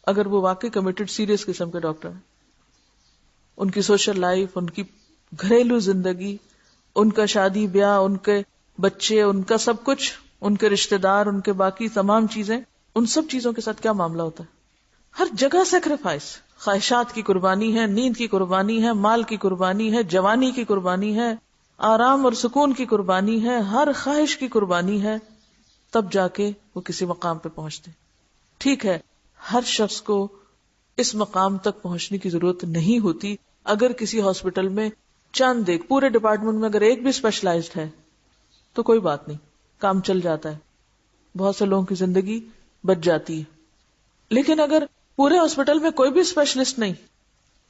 اگر وہ واقعی کمیٹڈ سیریس قسم کے ڈاکٹر ہیں. ان کی سوشل لائف، ان کی گھریلو زندگی، ان کا شادی بیاہ، ان کے بچے، ان کا سب کچھ، ان کے رشتہ دار، ان کے باقی تمام چیزیں، ان سب چیزوں کے ساتھ کیا معاملہ ہوتا ہے. ہر جگہ سیکریفائس، خواہشات کی قربانی ہے، نیند کی قربانی ہے، مال کی قربانی ہے، جوانی کی قربانی ہے، آرام اور سکون کی قربانی ہے، ہر خواہش کی قربانی ہے، تب جا کے وہ کسی مقام پہ پہنچتے. ٹھیک ہے، ہر شخص کو اس مقام تک پہنچنے کی ضرورت نہیں ہوتی. اگر کسی ہاسپٹل میں چند ایک، پورے ڈپارٹمنٹ میں اگر ایک بھی اسپیشلائزڈ ہے تو کوئی بات نہیں، کام چل جاتا ہے، بہت سے لوگوں کی زندگی بچ جاتی ہے. لیکن اگر پورے ہاسپٹل میں کوئی بھی اسپیشلسٹ نہیں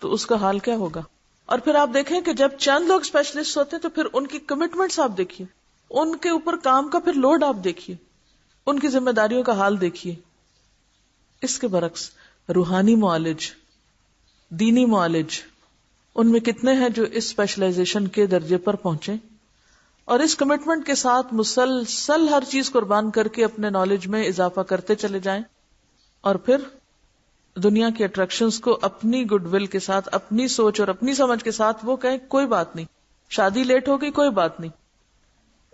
تو اس کا حال کیا ہوگا؟ اور پھر آپ دیکھیں کہ جب چند لوگ اسپیشلسٹ ہوتے ہیں تو پھر ان کی کمٹمنٹس آپ دیکھیے، ان کے اوپر کام کا پھر لوڈ آپ دیکھیے، ان کی ذمہ داریوں کا حال دیکھیے. اس کے برعکس روحانی معالج، دینی معالج، ان میں کتنے ہیں جو اس اسپیشلائزیشن کے درجے پر پہنچے اور اس کمٹمنٹ کے ساتھ مسلسل ہر چیز قربان کر کے اپنے نالج میں اضافہ کرتے چلے جائیں، اور پھر دنیا کے اٹریکشنز کو اپنی گڈ ول کے ساتھ، اپنی سوچ اور اپنی سمجھ کے ساتھ وہ کہیں کوئی بات نہیں، شادی لیٹ ہو گئی کوئی بات نہیں،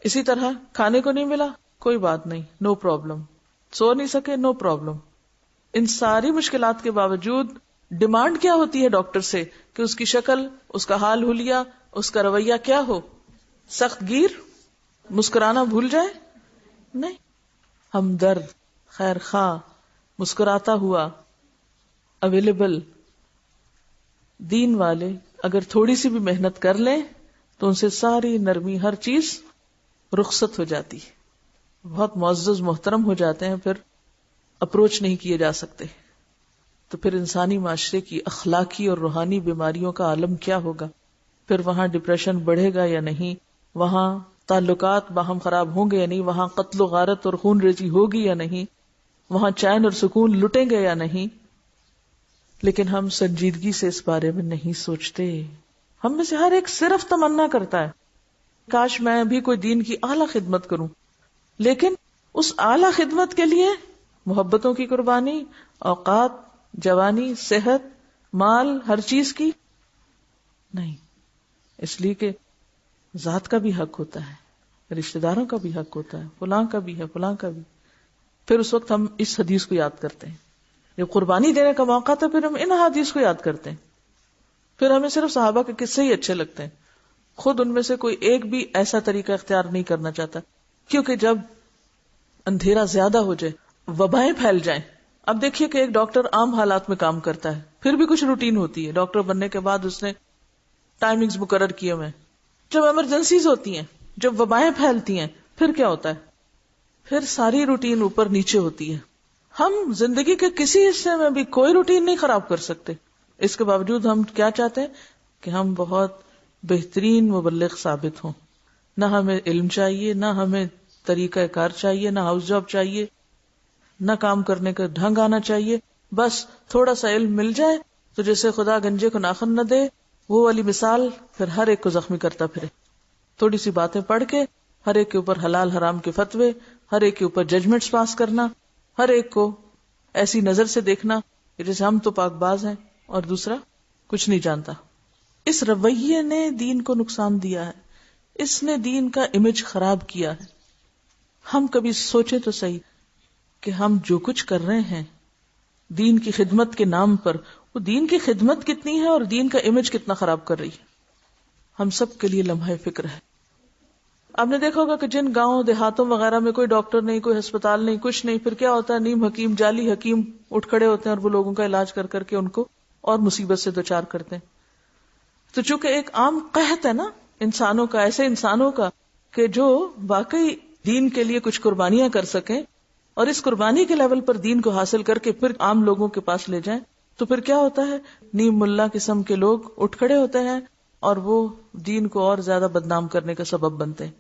اسی طرح کھانے کو نہیں ملا کوئی بات نہیں، نو پرابلم، سو نہیں سکے نو پرابلم. ان ساری مشکلات کے باوجود ڈیمانڈ کیا ہوتی ہے ڈاکٹر سے کہ اس کی شکل، اس کا حال حلیہ، اس کا رویہ کیا ہو؟ سخت گیر، مسکرانا بھول جائے؟ نہیں، ہمدرد، خیر خواہ، مسکراتا ہوا، اویلیبل. دین والے اگر تھوڑی سی بھی محنت کر لیں تو ان سے ساری نرمی، ہر چیز رخصت ہو جاتی ہے، بہت معزز محترم ہو جاتے ہیں، پھر اپروچ نہیں کیے جا سکتے. تو پھر انسانی معاشرے کی اخلاقی اور روحانی بیماریوں کا عالم کیا ہوگا؟ پھر وہاں ڈپریشن بڑھے گا یا نہیں؟ وہاں تعلقات باہم خراب ہوں گے یا نہیں؟ وہاں قتل و غارت اور خون ریزی ہوگی یا نہیں؟ وہاں چین اور سکون لٹیں گے یا نہیں؟ لیکن ہم سنجیدگی سے اس بارے میں نہیں سوچتے. ہم میں سے ہر ایک صرف تمنا کرتا ہے کاش میں بھی کوئی دین کی اعلیٰ خدمت کروں، لیکن اس اعلیٰ خدمت کے لیے محبتوں کی قربانی، اوقات، جوانی، صحت، مال، ہر چیز کی نہیں. اس لیے کہ ذات کا بھی حق ہوتا ہے، رشتہ داروں کا بھی حق ہوتا ہے، فلاں کا بھی ہے، فلاں کا بھی. پھر اس وقت ہم اس حدیث کو یاد کرتے ہیں، جب قربانی دینے کا موقع تھا پھر ہم ان حدیث کو یاد کرتے ہیں. پھر ہمیں صرف صحابہ کے قصے ہی اچھے لگتے ہیں، خود ان میں سے کوئی ایک بھی ایسا طریقہ اختیار نہیں کرنا چاہتا. کیونکہ جب اندھیرا زیادہ ہو جائے، وبائیں پھیل جائیں. اب دیکھیے کہ ایک ڈاکٹر عام حالات میں کام کرتا ہے، پھر بھی کچھ روٹین ہوتی ہے، ڈاکٹر بننے کے بعد اس نے ٹائمنگز مقرر کیے ہوئے. جب ایمرجنسیز ہوتی ہیں، جب وبائیں پھیلتی ہیں، پھر کیا ہوتا ہے؟ پھر ساری روٹین اوپر نیچے ہوتی ہے. ہم زندگی کے کسی حصے میں بھی کوئی روٹین نہیں خراب کر سکتے. اس کے باوجود ہم کیا چاہتے ہیں کہ ہم بہت بہترین مبلغ ثابت ہوں. نہ ہمیں علم چاہیے، نہ ہمیں طریقہ کار چاہیے، نہ ہاؤس جاب چاہیے، نہ کام کرنے کا ڈھنگ آنا چاہیے. بس تھوڑا سا علم مل جائے تو جیسے خدا گنجے کو ناخن نہ دے، وہ والی مثال، پھر ہر ایک کو زخمی کرتا پھرے. تھوڑی سی باتیں پڑھ کے ہر ایک کے اوپر حلال حرام کے فتوے، ہر ایک کے اوپر ججمنٹس پاس کرنا، ہر ایک کو ایسی نظر سے دیکھنا کہ جیسے ہم تو پاک باز ہیں اور دوسرا کچھ نہیں جانتا. اس رویے نے دین کو نقصان دیا ہے، اس نے دین کا امیج خراب کیا ہے. ہم کبھی سوچے تو صحیح کہ ہم جو کچھ کر رہے ہیں دین کی خدمت کے نام پر. وہ دین کی خدمت کتنی ہے اور دین کا امیج کتنا خراب کر رہی ہے، ہم سب کے لیے لمحہ فکر ہے. آپ نے دیکھا ہوگا کہ جن گاؤں دیہاتوں وغیرہ میں کوئی ڈاکٹر نہیں، کوئی ہسپتال نہیں، کچھ نہیں، پھر کیا ہوتا ہے، نیم حکیم، جعلی حکیم اٹھ کھڑے ہوتے ہیں اور وہ لوگوں کا علاج کر کر کے ان کو اور مصیبت سے دوچار کرتے ہیں. تو چونکہ ایک عام قحط ہے نا انسانوں کا، ایسے انسانوں کا کہ جو واقعی دین کے لیے کچھ قربانیاں کر سکیں اور اس قربانی کے لیول پر دین کو حاصل کر کے پھر عام لوگوں کے پاس لے جائیں، تو پھر کیا ہوتا ہے، نیم ملا قسم کے لوگ اٹھ کھڑے ہوتے ہیں اور وہ دین کو اور زیادہ بدنام کرنے کا سبب بنتے ہیں.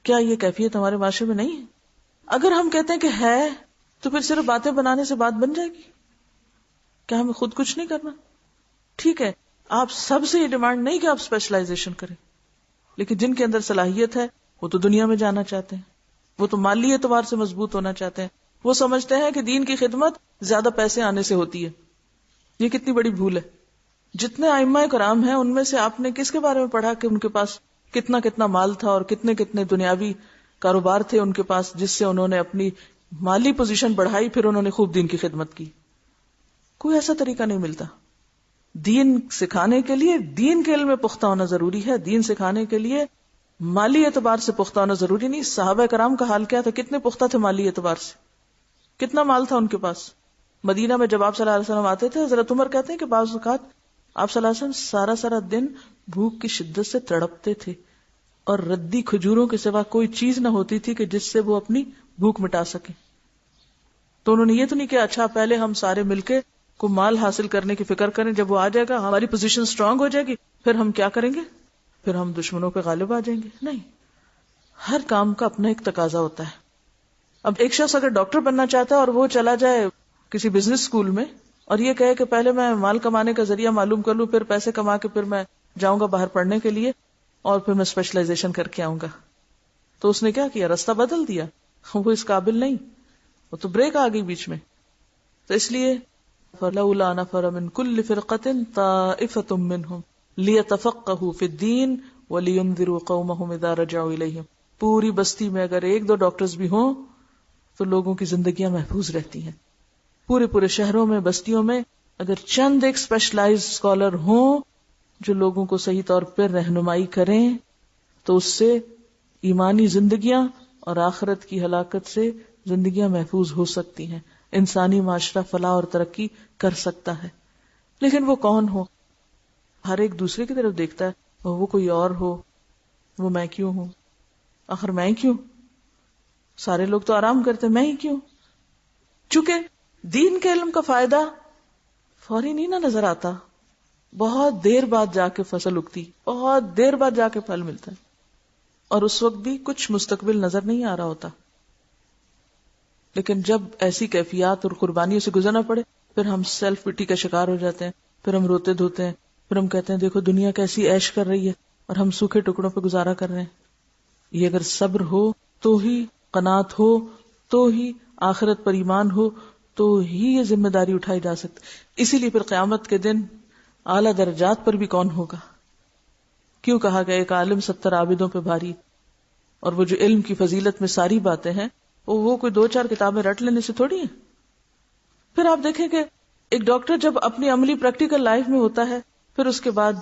کیا یہ کیفیت ہمارے معاشرے میں نہیں ہے؟ اگر ہم کہتے ہیں کہ ہے تو پھر صرف باتیں بنانے سے بات بن جائے گی؟ کیا ہمیں خود کچھ نہیں کرنا؟ ٹھیک ہے، آپ سب سے یہ ڈیمانڈ نہیں کہ آپ اسپیشلائزیشن کریں، لیکن جن کے اندر صلاحیت ہے وہ تو دنیا میں جانا چاہتے ہیں، وہ تو مالی اعتبار سے مضبوط ہونا چاہتے ہیں، وہ سمجھتے ہیں کہ دین کی خدمت زیادہ پیسے آنے سے ہوتی ہے. یہ کتنی بڑی بھول ہے. جتنے ائمہ کرام ہیں ان میں سے آپ نے کس کے بارے میں پڑھا کہ ان کے پاس کتنا کتنا مال تھا اور کتنے کتنے دنیاوی کاروبار تھے ان کے پاس، جس سے انہوں نے اپنی مالی پوزیشن بڑھائی، پھر انہوں نے خوب دین کی خدمت کی؟ کوئی ایسا طریقہ نہیں ملتا. دین سکھانے کے لیے دین کے علم میں پختہ ہونا ضروری ہے، دین سکھانے کے لیے مالی اعتبار سے پختہ ہونا ضروری نہیں. صحابہ کرام کا حال کیا تھا، کتنے پختہ تھے مالی اعتبار سے، کتنا مال تھا ان کے پاس. مدینہ میں جب آپ صلی اللہ علیہ وسلم آتے تھے، حضرت عمر کہتے ہیں کہ بعض اوقات آپ صلی اللہ علیہ وسلم سارا سارا دن بھوک کی شدت سے تڑپتے تھے اور ردی کھجوروں کے سوا کوئی چیز نہ ہوتی تھی کہ جس سے وہ اپنی بھوک مٹا سکیں. تو انہوں نے یہ تو نہیں کہ اچھا پہلے ہم سارے مل کے کو مال حاصل کرنے کی فکر کریں، جب وہ آ جائے گا ہماری پوزیشن سٹرونگ ہو جائے گی پھر ہم کیا کریں گے، پھر ہم دشمنوں پہ غالب آ جائیں گے. نہیں، ہر کام کا اپنا ایک تقاضا ہوتا ہے. اب ایک شخص اگر ڈاکٹر بننا چاہتا ہے اور وہ چلا جائے کسی بزنس اسکول میں اور یہ کہے کہ پہلے میں مال کمانے کا ذریعہ معلوم کر لوں، پھر پیسے کما کے پھر میں جاؤں گا باہر پڑھنے کے لیے اور پھر میں اسپیشلائزیشن کر کے آؤں گا، تو اس نے کیا کیا، راستہ بدل دیا. وہ اس قابل نہیں، وہ تو بریک آ گئی بیچ میں. تو اس لیے فَلَوْلَا نَفَرَ مِن كُلِّ فِرْقَةٍ طَائِفَةٌ مِّنْهُمْ لِيَتَفَقَّهُوا فِي الدِّينِ وَلِيُنذِرُوا قَوْمَهُمْ إِذَا رَجَعُوا إِلَيْهِمْ. پوری بستی میں اگر ایک دو ڈاکٹرز بھی ہوں تو لوگوں کی زندگیاں محفوظ رہتی ہیں. پورے شہروں میں، بستیوں میں اگر چند ایک اسپیشلائز اسکالر ہوں جو لوگوں کو صحیح طور پر رہنمائی کریں تو اس سے ایمانی زندگیاں اور آخرت کی ہلاکت سے زندگیاں محفوظ ہو سکتی ہیں، انسانی معاشرہ فلاح اور ترقی کر سکتا ہے. لیکن وہ کون ہو؟ ہر ایک دوسرے کی طرف دیکھتا ہے، وہ کوئی اور ہو، وہ میں کیوں ہوں، آخر میں کیوں، سارے لوگ تو آرام کرتے میں ہی کیوں. چونکہ دین کے علم کا فائدہ فوری نہیں نہ نظر آتا، بہت دیر بعد جا کے فصل اگتی، بہت دیر بعد جا کے پھل ملتا ہے، اور اس وقت بھی کچھ مستقبل نظر نہیں آ رہا ہوتا. لیکن جب ایسی کیفیات اور قربانیوں سے گزرنا پڑے پھر ہم سیلف پٹی کا شکار ہو جاتے ہیں، پھر ہم روتے دھوتے ہیں، پھر ہم کہتے ہیں دیکھو دنیا کیسی عیش کر رہی ہے اور ہم سوکھے ٹکڑوں پہ گزارا کر رہے ہیں. یہ اگر صبر ہو تو ہی، قناعت ہو تو ہی، آخرت پر ایمان ہو تو ہی یہ ذمہ داری اٹھائی جا سکتی. اسی لیے پھر قیامت کے دن اعلیٰ درجات پر بھی کون ہوگا؟ کیوں کہا گیا ایک عالم 70 عابدوں پہ بھاری؟ اور وہ جو علم کی فضیلت میں ساری باتیں ہیں وہ کوئی 2-4 کتابیں رٹ لینے سے تھوڑی ہیں. پھر آپ دیکھیں کہ ایک ڈاکٹر جب اپنی عملی پریکٹیکل لائف میں ہوتا ہے پھر اس کے بعد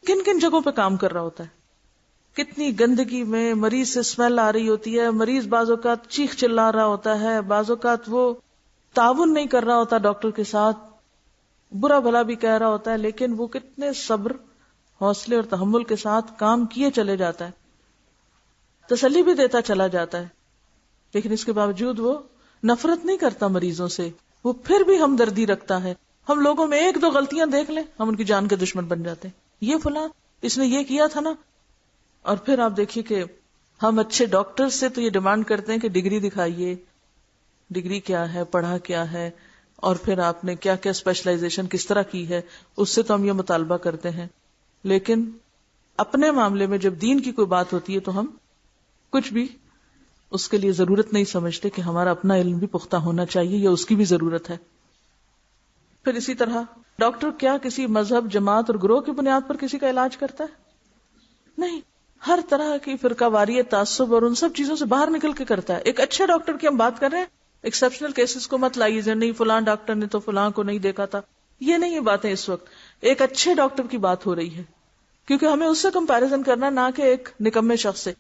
کن کن جگہوں پہ کام کر رہا ہوتا ہے، کتنی گندگی میں مریض سے اسمیل آ رہی ہوتی ہے، مریض بعض اوقات چیخ چلا رہا ہوتا ہے، بعض اوقات وہ تعاون نہیں کر رہا ہوتا ڈاکٹر کے ساتھ، برا بھلا بھی کہہ رہا ہوتا ہے، لیکن وہ کتنے صبر، حوصلے اور تحمل کے ساتھ کام کیے چلے جاتا ہے، تسلی بھی دیتا چلا جاتا ہے. لیکن اس کے باوجود وہ نفرت نہیں کرتا مریضوں سے، وہ پھر بھی ہمدردی رکھتا ہے. ہم لوگوں میں 1-2 غلطیاں دیکھ لیں ہم ان کی جان کے دشمن بن جاتے ہیں، یہ فلاں اس نے یہ کیا تھا نا. اور پھر آپ دیکھیے کہ ہم اچھے ڈاکٹر سے تو یہ ڈیمانڈ کرتے ہیں کہ ڈگری دکھائیے، ڈگری کیا ہے، پڑھا کیا ہے، اور پھر آپ نے کیا کیا اسپیشلائزیشن کس طرح کی ہے، اس سے تو ہم یہ مطالبہ کرتے ہیں. لیکن اپنے معاملے میں جب دین کی کوئی بات ہوتی ہے تو ہم کچھ بھی اس کے لیے ضرورت نہیں سمجھتے کہ ہمارا اپنا علم بھی پختہ ہونا چاہیے یا اس کی بھی ضرورت ہے. پھر اسی طرح ڈاکٹر کیا کسی مذہب، جماعت اور گروہ کی بنیاد پر کسی کا علاج کرتا ہے؟ نہیں، ہر طرح کی فرقہ واریت، تعصب اور ان سب چیزوں سے باہر نکل کے کرتا ہے. ایک اچھے ڈاکٹر کی ہم بات کر رہے ہیں، ایکسپشنل کیسز کو مت لائیے، نہیں فلاں ڈاکٹر نے تو فلاں کو نہیں دیکھا تھا، یہ نہیں باتیں اس وقت. ایک اچھے ڈاکٹر کی بات ہو رہی ہے، کیونکہ ہمیں اس سے کمپیریزن کرنا، نہ کہ ایک نکمے شخص سے.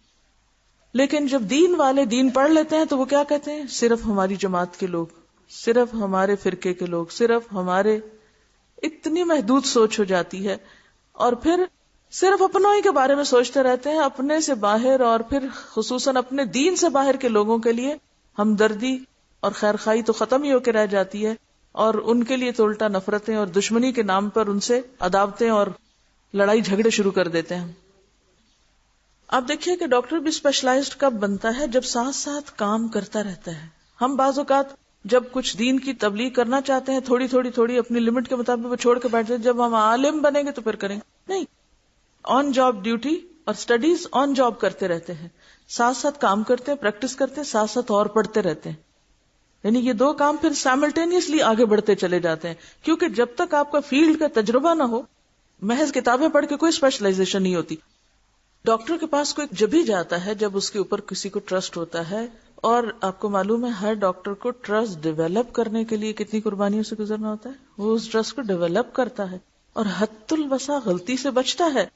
لیکن جب دین والے دین پڑھ لیتے ہیں تو وہ کیا کہتے ہیں؟ صرف ہماری جماعت کے لوگ، صرف ہمارے فرقے کے لوگ، صرف ہمارے، اتنی محدود سوچ ہو جاتی ہے. اور پھر صرف اپنوں ہی کے بارے میں سوچتے رہتے ہیں، اپنے سے باہر اور پھر خصوصاً اپنے دین سے باہر کے لوگوں کے لیے ہمدردی اور خیرخواہی تو ختم ہی ہو کے رہ جاتی ہے، اور ان کے لیے تو الٹا نفرتیں اور دشمنی کے نام پر ان سے عداوتیں اور لڑائی جھگڑے شروع کر دیتے ہیں. آپ دیکھیے کہ ڈاکٹر بھی اسپیشلائزڈ کب بنتا ہے؟ جب ساتھ ساتھ کام کرتا رہتا ہے. ہم بعض اوقات جب کچھ دین کی تبلیغ کرنا چاہتے ہیں، تھوڑی اپنی لمٹ کے مطابق وہ چھوڑ کے بیٹھتے ہیں، جب ہم عالم بنیں گے تو پھر کریں گے. نہیں، آن جاب ڈیوٹی اور سٹڈیز آن جاب کرتے رہتے ہیں، ساتھ ساتھ کام کرتے ہیں، پریکٹس کرتے ہیں، ساتھ ساتھ اور پڑھتے رہتے ہیں. یعنی یہ دو کام پھر سائملٹینیسلی آگے بڑھتے چلے جاتے ہیں، کیونکہ جب تک آپ کا فیلڈ کا تجربہ نہ ہو، محض کتابیں پڑھ کے کوئی اسپیشلائزیشن نہیں ہوتی. ڈاکٹر کے پاس کوئی جب ہی جاتا ہے جب اس کے اوپر کسی کو ٹرسٹ ہوتا ہے، اور آپ کو معلوم ہے ہر ڈاکٹر کو ٹرسٹ ڈیولپ کرنے کے لیے کتنی قربانیوں سے گزرنا ہوتا ہے. وہ اس ٹرسٹ کو ڈیولپ کرتا ہے اور حد الوسع غلطی سے بچتا ہے.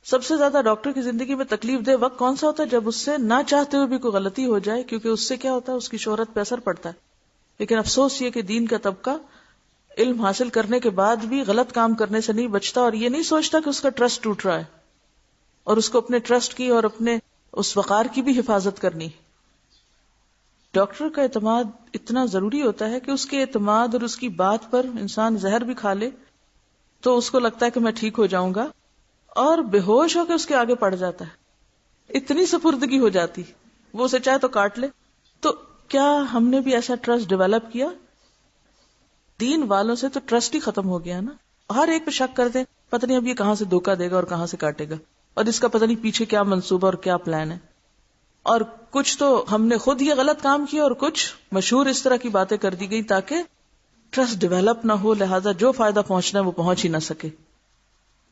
سب سے زیادہ ڈاکٹر کی زندگی میں تکلیف دہ وقت کون سا ہوتا ہے؟ جب اس سے نہ چاہتے ہوئے بھی کوئی غلطی ہو جائے، کیونکہ اس سے کیا ہوتا ہے؟ اس کی شہرت پہ اثر پڑتا ہے. لیکن افسوس یہ کہ دین کا طبقہ علم حاصل کرنے کے بعد بھی غلط کام کرنے سے نہیں بچتا، اور یہ نہیں سوچتا کہ اس کا ٹرسٹ ٹوٹ رہا ہے اور اس کو اپنے ٹرسٹ کی اور اپنے اس وقار کی بھی حفاظت کرنی. ڈاکٹر کا اعتماد اتنا ضروری ہوتا ہے کہ اس کے اعتماد اور اس کی بات پر انسان زہر بھی کھا لے تو اس کو لگتا ہے کہ میں ٹھیک ہو جاؤں گا، اور بے ہوش ہو کے اس کے آگے پڑ جاتا ہے. اتنی سپردگی ہو جاتی، وہ اسے چاہے تو کاٹ لے. تو کیا ہم نے بھی ایسا ٹرسٹ ڈیولپ کیا؟ دین والوں سے تو ٹرسٹ ہی ختم ہو گیا نا. ہر ایک پہ شک کرتے، پتہ نہیں اب یہ کہاں سے دھوکہ دے گا اور کہاں سے کاٹے گا، اور اس کا پتہ نہیں پیچھے کیا منصوبہ اور کیا پلان ہے. اور کچھ تو ہم نے خود یہ غلط کام کیا، اور کچھ مشہور اس طرح کی باتیں کر دی گئی تاکہ ٹرسٹ ڈیولپ نہ ہو، لہذا جو فائدہ پہنچنا ہے وہ پہنچ ہی نہ سکے.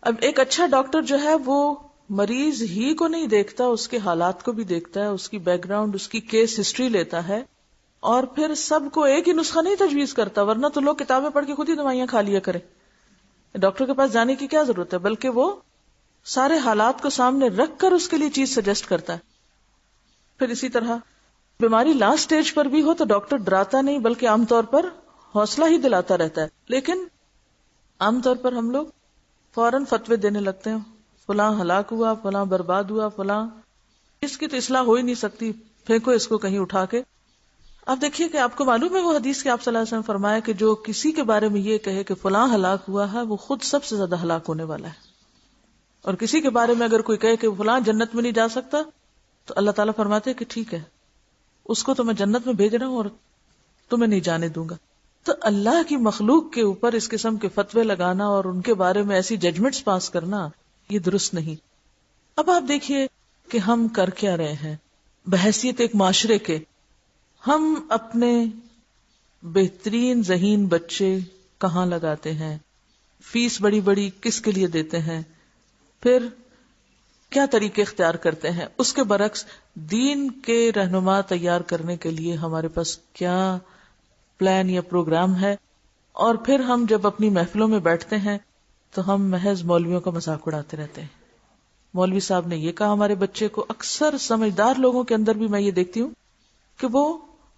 اب ایک اچھا ڈاکٹر جو ہے وہ مریض ہی کو نہیں دیکھتا، اس کے حالات کو بھی دیکھتا ہے، اس کی بیک گراؤنڈ، اس کی کیس ہسٹری لیتا ہے، اور پھر سب کو ایک ہی نسخہ نہیں تجویز کرتا، ورنہ تو لوگ کتابیں پڑھ کے خود ہی دوائیاں کھا لیا کریں. ڈاکٹر کے پاس جانے کی کیا ضرورت ہے؟ بلکہ وہ سارے حالات کو سامنے رکھ کر اس کے لیے چیز سجیسٹ کرتا ہے. پھر اسی طرح بیماری لاسٹ سٹیج پر بھی ہو تو ڈاکٹر ڈراتا نہیں، بلکہ عام طور پر حوصلہ ہی دلاتا رہتا ہے. لیکن عام طور پر ہم لوگ فوراً فتوے دینے لگتے ہیں، فلاں ہلاک ہوا، فلاں برباد ہوا، فلاں اس کی تو اصلاح ہو ہی نہیں سکتی، پھینکو اس کو کہیں اٹھا کے. آپ دیکھیے کہ آپ کو معلوم ہے وہ حدیث کہ آپ صلی اللہ علیہ وسلم فرمایا کہ جو کسی کے بارے میں یہ کہے کہ فلاں ہلاک ہوا ہے، وہ خود سب سے زیادہ ہلاک ہونے والا ہے. اور کسی کے بارے میں اگر کوئی کہے کہ فلاں جنت میں نہیں جا سکتا، تو اللہ تعالیٰ فرماتے کہ ٹھیک ہے، اس کو تو میں جنت میں بھیج رہا ہوں اور تمہیں نہیں جانے دوں گا. تو اللہ کی مخلوق کے اوپر اس قسم کے فتوے لگانا اور ان کے بارے میں ایسی ججمنٹس پاس کرنا، یہ درست نہیں. اب آپ دیکھیے کہ ہم کر کیا رہے ہیں بحیثیت ایک معاشرے کے. ہم اپنے بہترین ذہین بچے کہاں لگاتے ہیں، فیس بڑی بڑی کس کے لیے دیتے ہیں، پھر کیا طریقے اختیار کرتے ہیں. اس کے برعکس دین کے رہنما تیار کرنے کے لیے ہمارے پاس کیا پلان یا پروگرام ہے. اور پھر ہم جب اپنی محفلوں میں بیٹھتے ہیں تو ہم محض مولویوں کا مذاق اڑاتے رہتے ہیں. مولوی صاحب نے یہ کہا ہمارے بچے کو. اکثر سمجھدار لوگوں کے اندر بھی میں یہ دیکھتی ہوں کہ وہ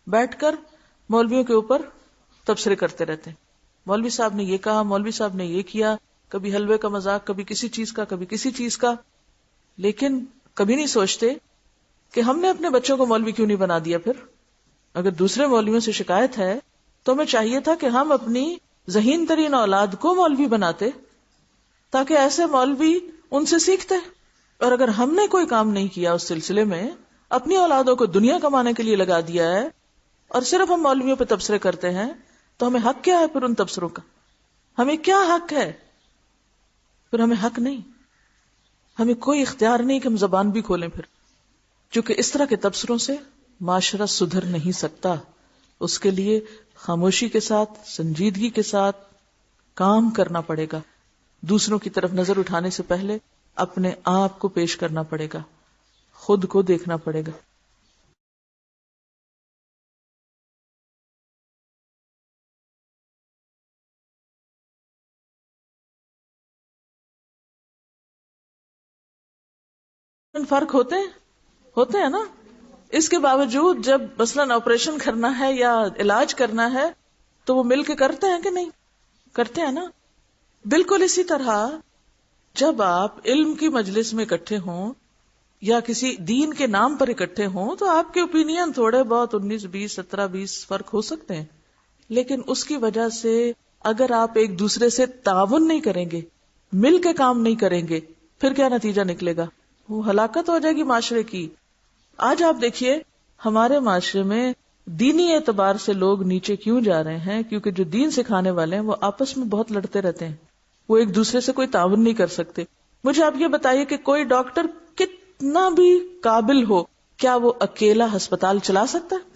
بیٹھ کر مولویوں کے اوپر تبصرے کرتے رہتے ہیں. مولوی صاحب نے یہ کہا، مولوی صاحب نے یہ کیا، کبھی حلوے کا مذاق، کبھی کسی چیز کا، کبھی کسی چیز کا. لیکن کبھی نہیں سوچتے کہ ہم نے اپنے بچوں کو مولوی کیوں نہیں بنا دیا. پھر اگر دوسرے مولویوں سے شکایت ہے تو ہمیں چاہیے تھا کہ ہم اپنی ذہین ترین اولاد کو مولوی بناتے تاکہ ایسے مولوی ان سے سیکھتے. اور اگر ہم نے کوئی کام نہیں کیا اس سلسلے میں، اپنی اولادوں کو دنیا کمانے کے لیے لگا دیا ہے اور صرف ہم مولویوں پہ تبصرے کرتے ہیں، تو ہمیں حق کیا ہے پھر ان تبصروں کا؟ ہمیں کیا حق ہے؟ پھر ہمیں حق نہیں، ہمیں کوئی اختیار نہیں کہ ہم زبان بھی کھولیں. پھر چونکہ اس طرح کے تبصروں سے معاشرہ سدھر نہیں سکتا. اس کے لیے خاموشی کے ساتھ، سنجیدگی کے ساتھ کام کرنا پڑے گا. دوسروں کی طرف نظر اٹھانے سے پہلے اپنے آپ کو پیش کرنا پڑے گا، خود کو دیکھنا پڑے گا. فرق ہوتے ہیں نا. اس کے باوجود جب مثلاً آپریشن کرنا ہے یا علاج کرنا ہے تو وہ مل کے کرتے ہیں کہ نہیں کرتے ہیں نا. بالکل اسی طرح جب آپ علم کی مجلس میں اکٹھے ہوں یا کسی دین کے نام پر اکٹھے ہوں تو آپ کے اوپینین تھوڑے بہت 19 20 17 20 فرق ہو سکتے ہیں، لیکن اس کی وجہ سے اگر آپ ایک دوسرے سے تعاون نہیں کریں گے، مل کے کام نہیں کریں گے، پھر کیا نتیجہ نکلے گا؟ وہ ہلاکت ہو جائے گی معاشرے کی. آج آپ دیکھیے ہمارے معاشرے میں دینی اعتبار سے لوگ نیچے کیوں جا رہے ہیں؟ کیونکہ جو دین سکھانے والے ہیں وہ آپس میں بہت لڑتے رہتے ہیں، وہ ایک دوسرے سے کوئی تعاون نہیں کر سکتے. مجھے آپ یہ بتائیے کہ کوئی ڈاکٹر کتنا بھی قابل ہو، کیا وہ اکیلا ہسپتال چلا سکتا ہے؟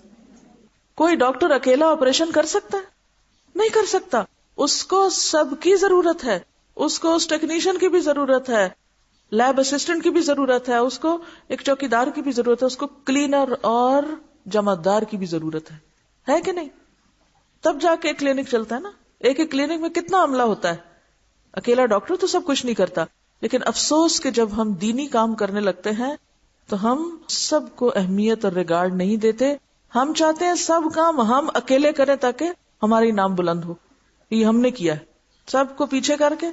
کوئی ڈاکٹر اکیلا آپریشن کر سکتا ہے؟ نہیں کر سکتا. اس کو سب کی ضرورت ہے، اس کو اس ٹیکنیشین کی بھی ضرورت ہے، لیب اسسٹنٹ کی بھی ضرورت ہے، اس کو ایک چوکیدار کی بھی ضرورت ہے، اس کو کلینر اور جمعدار کی بھی ضرورت ہے کہ نہیں؟ تب جا کے ایک کلینک چلتا ہے نا. ایک کلینک میں کتنا عملہ ہوتا ہے. اکیلا ڈاکٹر تو سب کچھ نہیں کرتا. لیکن افسوس کہ جب ہم دینی کام کرنے لگتے ہیں تو ہم سب کو اہمیت اور ریگارڈ نہیں دیتے. ہم چاہتے ہیں سب کام ہم اکیلے کریں تاکہ ہماری نام بلند ہو. یہ ہم نے کیا ہے، سب کو پیچھے کر کے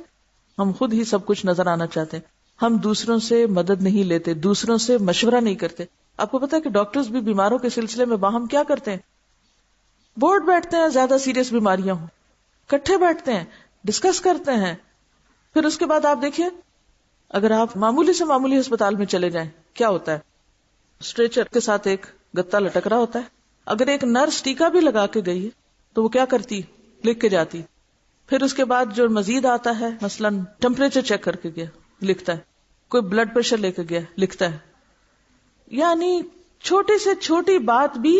ہم خود ہی سب کچھ نظر آنا چاہتے ہیں. ہم دوسروں سے مدد نہیں لیتے، دوسروں سے مشورہ نہیں کرتے. آپ کو پتا ہے کہ ڈاکٹرز بھی بیماروں کے سلسلے میں باہم کیا کرتے ہیں؟ بورڈ بیٹھتے ہیں، زیادہ سیریس بیماریاں ہوں کٹھے بیٹھتے ہیں، ڈسکس کرتے ہیں. پھر اس کے بعد آپ دیکھیے اگر آپ معمولی سے معمولی ہسپتال میں چلے جائیں کیا ہوتا ہے؟ اسٹریچر کے ساتھ ایک گتا لٹک رہا ہوتا ہے. اگر ایک نرس ٹیکا بھی لگا کے گئی تو وہ کیا کرتی؟ لکھ کے جاتی. پھر اس کے بعد جو مزید آتا ہے مثلاً ٹیمپریچر چیک کر کے گیا لکھتا ہے، کوئی بلڈ پریشر لے کے گیا لکھتا ہے. یعنی چھوٹی سے چھوٹی بات بھی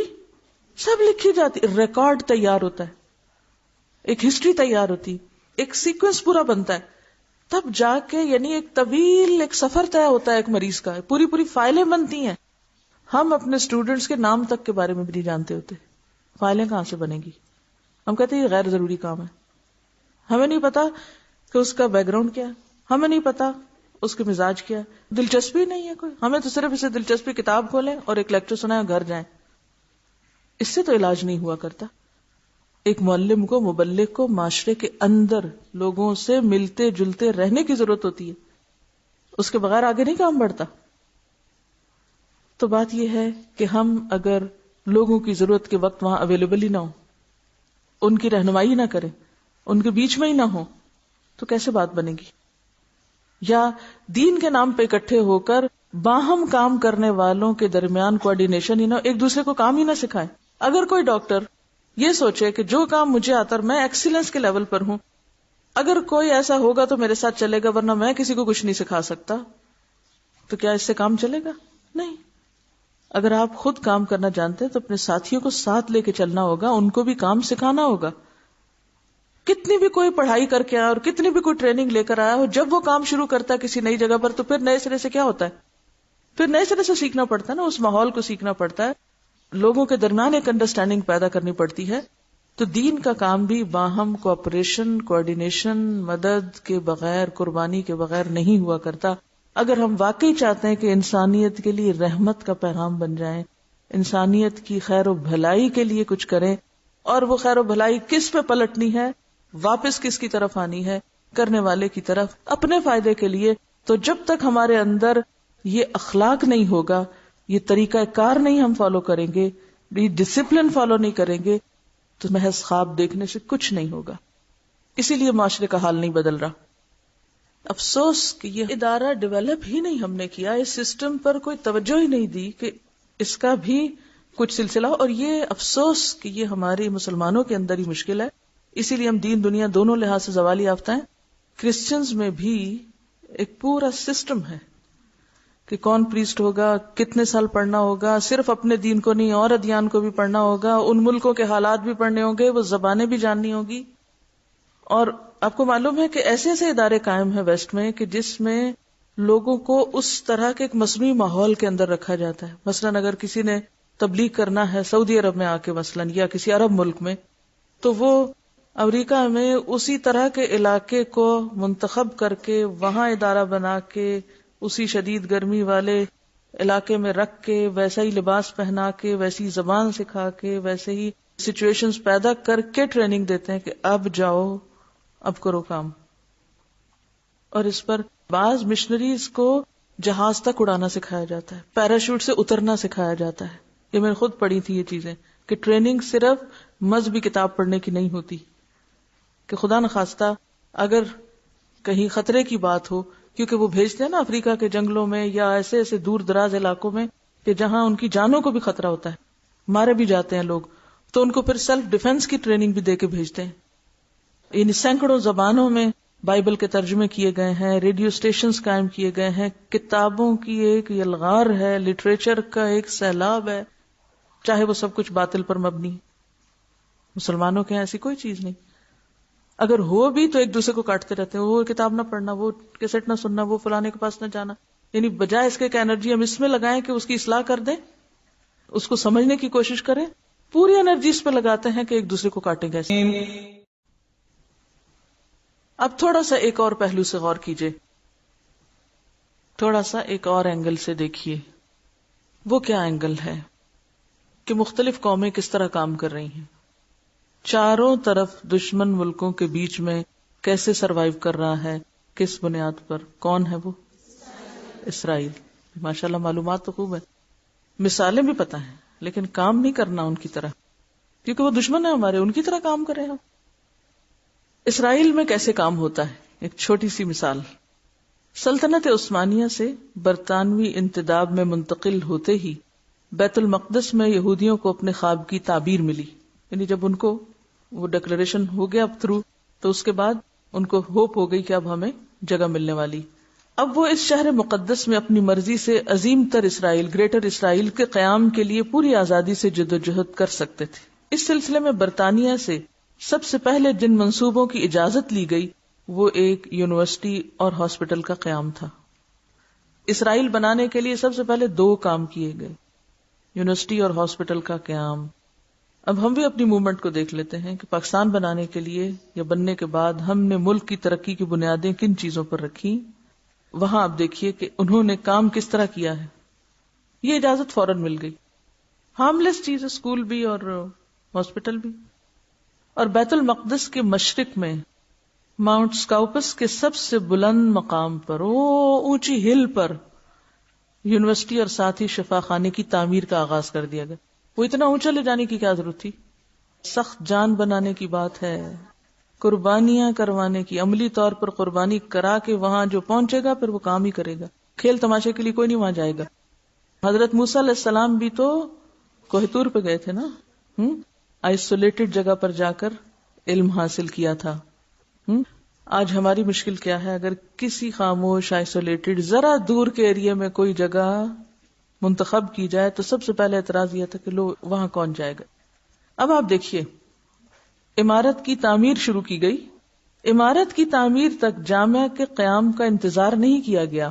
سب لکھی جاتی، ریکارڈ تیار ہوتا ہے، ایک ہسٹری تیار ہوتی، ایک سیکوینس پورا بنتا ہے. تب جا کے یعنی ایک طویل ایک سفر طے ہوتا ہے ایک مریض کا، پوری فائلیں بنتی ہیں. ہم اپنے اسٹوڈنٹس کے نام تک کے بارے میں بھی نہیں جانتے ہوتے. فائلیں کہاں سے بنے گی؟ ہم کہتے ہیں یہ غیر ضروری کام ہے. ہمیں نہیں پتا کہ اس کا بیک گراؤنڈ کیا ہے، ہمیں نہیں پتا اس کے مزاج کیا ہے، دلچسپی نہیں ہے کوئی. ہمیں تو صرف اسے دلچسپی کتاب کھولیں اور ایک لیکچر سنائیں گھر جائیں. اس سے تو علاج نہیں ہوا کرتا. ایک معلم کو، مبلغ کو معاشرے کے اندر لوگوں سے ملتے جلتے رہنے کی ضرورت ہوتی ہے، اس کے بغیر آگے نہیں کام بڑھتا. تو بات یہ ہے کہ ہم اگر لوگوں کی ضرورت کے وقت وہاں اویلیبل ہی نہ ہو، ان کی رہنمائی نہ کریں، ان کے بیچ میں ہی نہ ہو، تو کیسے بات بنے گی؟ یا دین کے نام پہ اکٹھے ہو کر باہم کام کرنے والوں کے درمیان کوآرڈینیشن ہی نہ، ایک دوسرے کو کام ہی نہ سکھائے. اگر کوئی ڈاکٹر یہ سوچے کہ جو کام مجھے آتا ہے میں ایکسیلنس کے لیول پر ہوں، اگر کوئی ایسا ہوگا تو میرے ساتھ چلے گا ورنہ میں کسی کو کچھ نہیں سکھا سکتا، تو کیا اس سے کام چلے گا؟ نہیں. اگر آپ خود کام کرنا جانتے ہیں تو اپنے ساتھیوں کو ساتھ لے کے چلنا ہوگا، ان کو بھی کام سکھانا ہوگا. کتنی بھی کوئی پڑھائی کر کے آیا اور کتنی بھی کوئی ٹریننگ لے کر آیا ہو، جب وہ کام شروع کرتا ہے کسی نئی جگہ پر تو پھر نئے سرے سے کیا ہوتا ہے؟ پھر نئے سرے سے سیکھنا پڑتا ہے نا، اس ماحول کو سیکھنا پڑتا ہے، لوگوں کے درمیان ایک انڈرسٹینڈنگ پیدا کرنی پڑتی ہے. تو دین کا کام بھی باہم کوآپریشن، کوآرڈینیشن، مدد کے بغیر، قربانی کے بغیر نہیں ہوا کرتا. اگر ہم واقعی چاہتے ہیں کہ انسانیت کے لیے رحمت کا پیغام بن جائیں، انسانیت کی خیر و بھلائی کے لیے کچھ کریں، اور وہ خیر و بھلائی کس پہ پلٹنی ہے، واپس کس کی طرف آنی ہے؟ کرنے والے کی طرف، اپنے فائدے کے لیے. تو جب تک ہمارے اندر یہ اخلاق نہیں ہوگا، یہ طریقہ کار نہیں ہم فالو کریں گے، یہ ڈسپلن فالو نہیں کریں گے، تو محض خواب دیکھنے سے کچھ نہیں ہوگا. اسی لیے معاشرے کا حال نہیں بدل رہا. افسوس کہ یہ ادارہ ڈیولپ ہی نہیں ہم نے کیا، اس سسٹم پر کوئی توجہ ہی نہیں دی کہ اس کا بھی کچھ سلسلہ. اور یہ افسوس کہ یہ ہمارے مسلمانوں کے اندر ہی مشکل ہے. اسی لیے ہم دین دنیا دونوں لحاظ سے زوالی یافتہ ہیں. کرسچنز میں بھی ایک پورا سسٹم ہے کہ کون پریسٹ ہوگا، کتنے سال پڑھنا ہوگا، صرف اپنے دین کو نہیں اور ادیان کو بھی پڑھنا ہوگا، ان ملکوں کے حالات بھی پڑھنے ہوں گے، وہ زبانیں بھی جاننی ہوگی. اور آپ کو معلوم ہے کہ ایسے ایسے ادارے قائم ہیں ویسٹ میں کہ جس میں لوگوں کو اس طرح کے ایک مصنوعی ماحول کے اندر رکھا جاتا ہے. مثلاً اگر کسی نے تبلیغ کرنا ہے سعودی عرب میں آ کے مثلاً یا کسی عرب ملک میں، تو وہ امریکہ میں اسی طرح کے علاقے کو منتخب کر کے وہاں ادارہ بنا کے اسی شدید گرمی والے علاقے میں رکھ کے، ویسا ہی لباس پہنا کے، ویسی زبان سکھا کے، ویسے ہی سچویشنز پیدا کر کے ٹریننگ دیتے ہیں کہ اب جاؤ، اب کرو کام. اور اس پر بعض مشنریز کو جہاز تک اڑانا سکھایا جاتا ہے، پیراشوٹ سے اترنا سکھایا جاتا ہے. یہ میں نے خود پڑھی تھی یہ چیزیں، کہ ٹریننگ صرف مذہبی کتاب پڑھنے کی نہیں ہوتی، کہ خدا نخواستہ اگر کہیں خطرے کی بات ہو، کیونکہ وہ بھیجتے ہیں نا افریقہ کے جنگلوں میں یا ایسے ایسے دور دراز علاقوں میں کہ جہاں ان کی جانوں کو بھی خطرہ ہوتا ہے، مارے بھی جاتے ہیں لوگ، تو ان کو پھر سیلف ڈیفenس کی ٹریننگ بھی دے کے بھیجتے ہیں. یعنی سینکڑوں زبانوں میں بائبل کے ترجمے کیے گئے ہیں، ریڈیو اسٹیشنز قائم کیے گئے ہیں، کتابوں کی ایک یلغار ہے، لٹریچر کا ایک سیلاب ہے، چاہے وہ سب کچھ باطل پر مبنی. مسلمانوں کے یہاں ایسی کوئی چیز نہیں، اگر ہو بھی تو ایک دوسرے کو کاٹتے رہتے ہیں، وہ کتاب نہ پڑھنا، وہ کیسٹ نہ سننا، وہ فلانے کے پاس نہ جانا. یعنی بجائے اس کے کہ انرجی ہم اس میں لگائیں کہ اس کی اصلاح کر دیں، اس کو سمجھنے کی کوشش کریں، پوری انرجی اس پہ لگاتے ہیں کہ ایک دوسرے کو کاٹیں گے. اب تھوڑا سا ایک اور پہلو سے غور کیجئے، تھوڑا سا ایک اور اینگل سے دیکھیے. وہ کیا اینگل ہے کہ مختلف قومیں کس طرح کام کر رہی ہیں، چاروں طرف دشمن ملکوں کے بیچ میں کیسے سروائیو کر رہا ہے، کس بنیاد پر، کون ہے وہ؟ اسرائیل. ماشاءاللہ معلومات تو خوب ہے، مثالیں بھی پتہ ہیں، لیکن کام نہیں کرنا ان کی طرح، کیونکہ وہ دشمن ہیں ہمارے، ان کی طرح کام کریں ہم. اسرائیل میں کیسے کام ہوتا ہے، ایک چھوٹی سی مثال. سلطنت عثمانیہ سے برطانوی انتداب میں منتقل ہوتے ہی بیت المقدس میں یہودیوں کو اپنے خواب کی تعبیر ملی. یعنی جب ان کو وہ ڈکلریشن ہو گیا اب تھرو، تو اس کے بعد ان کو ہوپ ہو گئی کہ اب ہمیں جگہ ملنے والی. اب وہ اس شہر مقدس میں اپنی مرضی سے عظیم تر اسرائیل، گریٹر اسرائیل کے قیام کے لیے پوری آزادی سے جدوجہد کر سکتے تھے. اس سلسلے میں برطانیہ سے سب سے پہلے جن منصوبوں کی اجازت لی گئی وہ ایک یونیورسٹی اور ہاسپٹل کا قیام تھا. اسرائیل بنانے کے لیے سب سے پہلے 2 کام کیے گئے، یونیورسٹی اور ہاسپٹل کا قیام. اب ہم بھی اپنی موومنٹ کو دیکھ لیتے ہیں کہ پاکستان بنانے کے لیے یا بننے کے بعد ہم نے ملک کی ترقی کی بنیادیں کن چیزوں پر رکھی. وہاں آپ دیکھیے کہ انہوں نے کام کس طرح کیا ہے. یہ اجازت فوراً مل گئی، ہارملیس چیز، اسکول بھی اور ہاسپٹل بھی. اور بیت المقدس کے مشرق میں ماؤنٹ سکاؤپس کے سب سے بلند مقام پر، اونچی ہل پر، یونیورسٹی اور ساتھ ہی شفا خانے کی تعمیر کا آغاز کر دیا گیا. وہ اتنا اونچا لے جانے کی کیا ضرورت تھی؟ سخت جان بنانے کی بات ہے، قربانیاں کروانے کی، عملی طور پر قربانی کرا کے وہاں جو پہنچے گا پھر وہ کام ہی کرے گا. کھیل تماشے کے لیے کوئی نہیں وہاں جائے گا. حضرت موسیٰ علیہ السلام بھی تو کوہ طور پہ گئے تھے نا، آئسولیٹڈ جگہ پر جا کر علم حاصل کیا تھا. آج ہماری مشکل کیا ہے، اگر کسی خاموش آئسولیٹڈ ذرا دور کے ایریا میں کوئی جگہ منتخب کی جائے تو سب سے پہلے اعتراض یہ تھا کہ لو وہاں کون جائے گا. اب آپ دیکھیے، عمارت کی تعمیر شروع کی گئی. عمارت کی تعمیر تک جامعہ کے قیام کا انتظار نہیں کیا گیا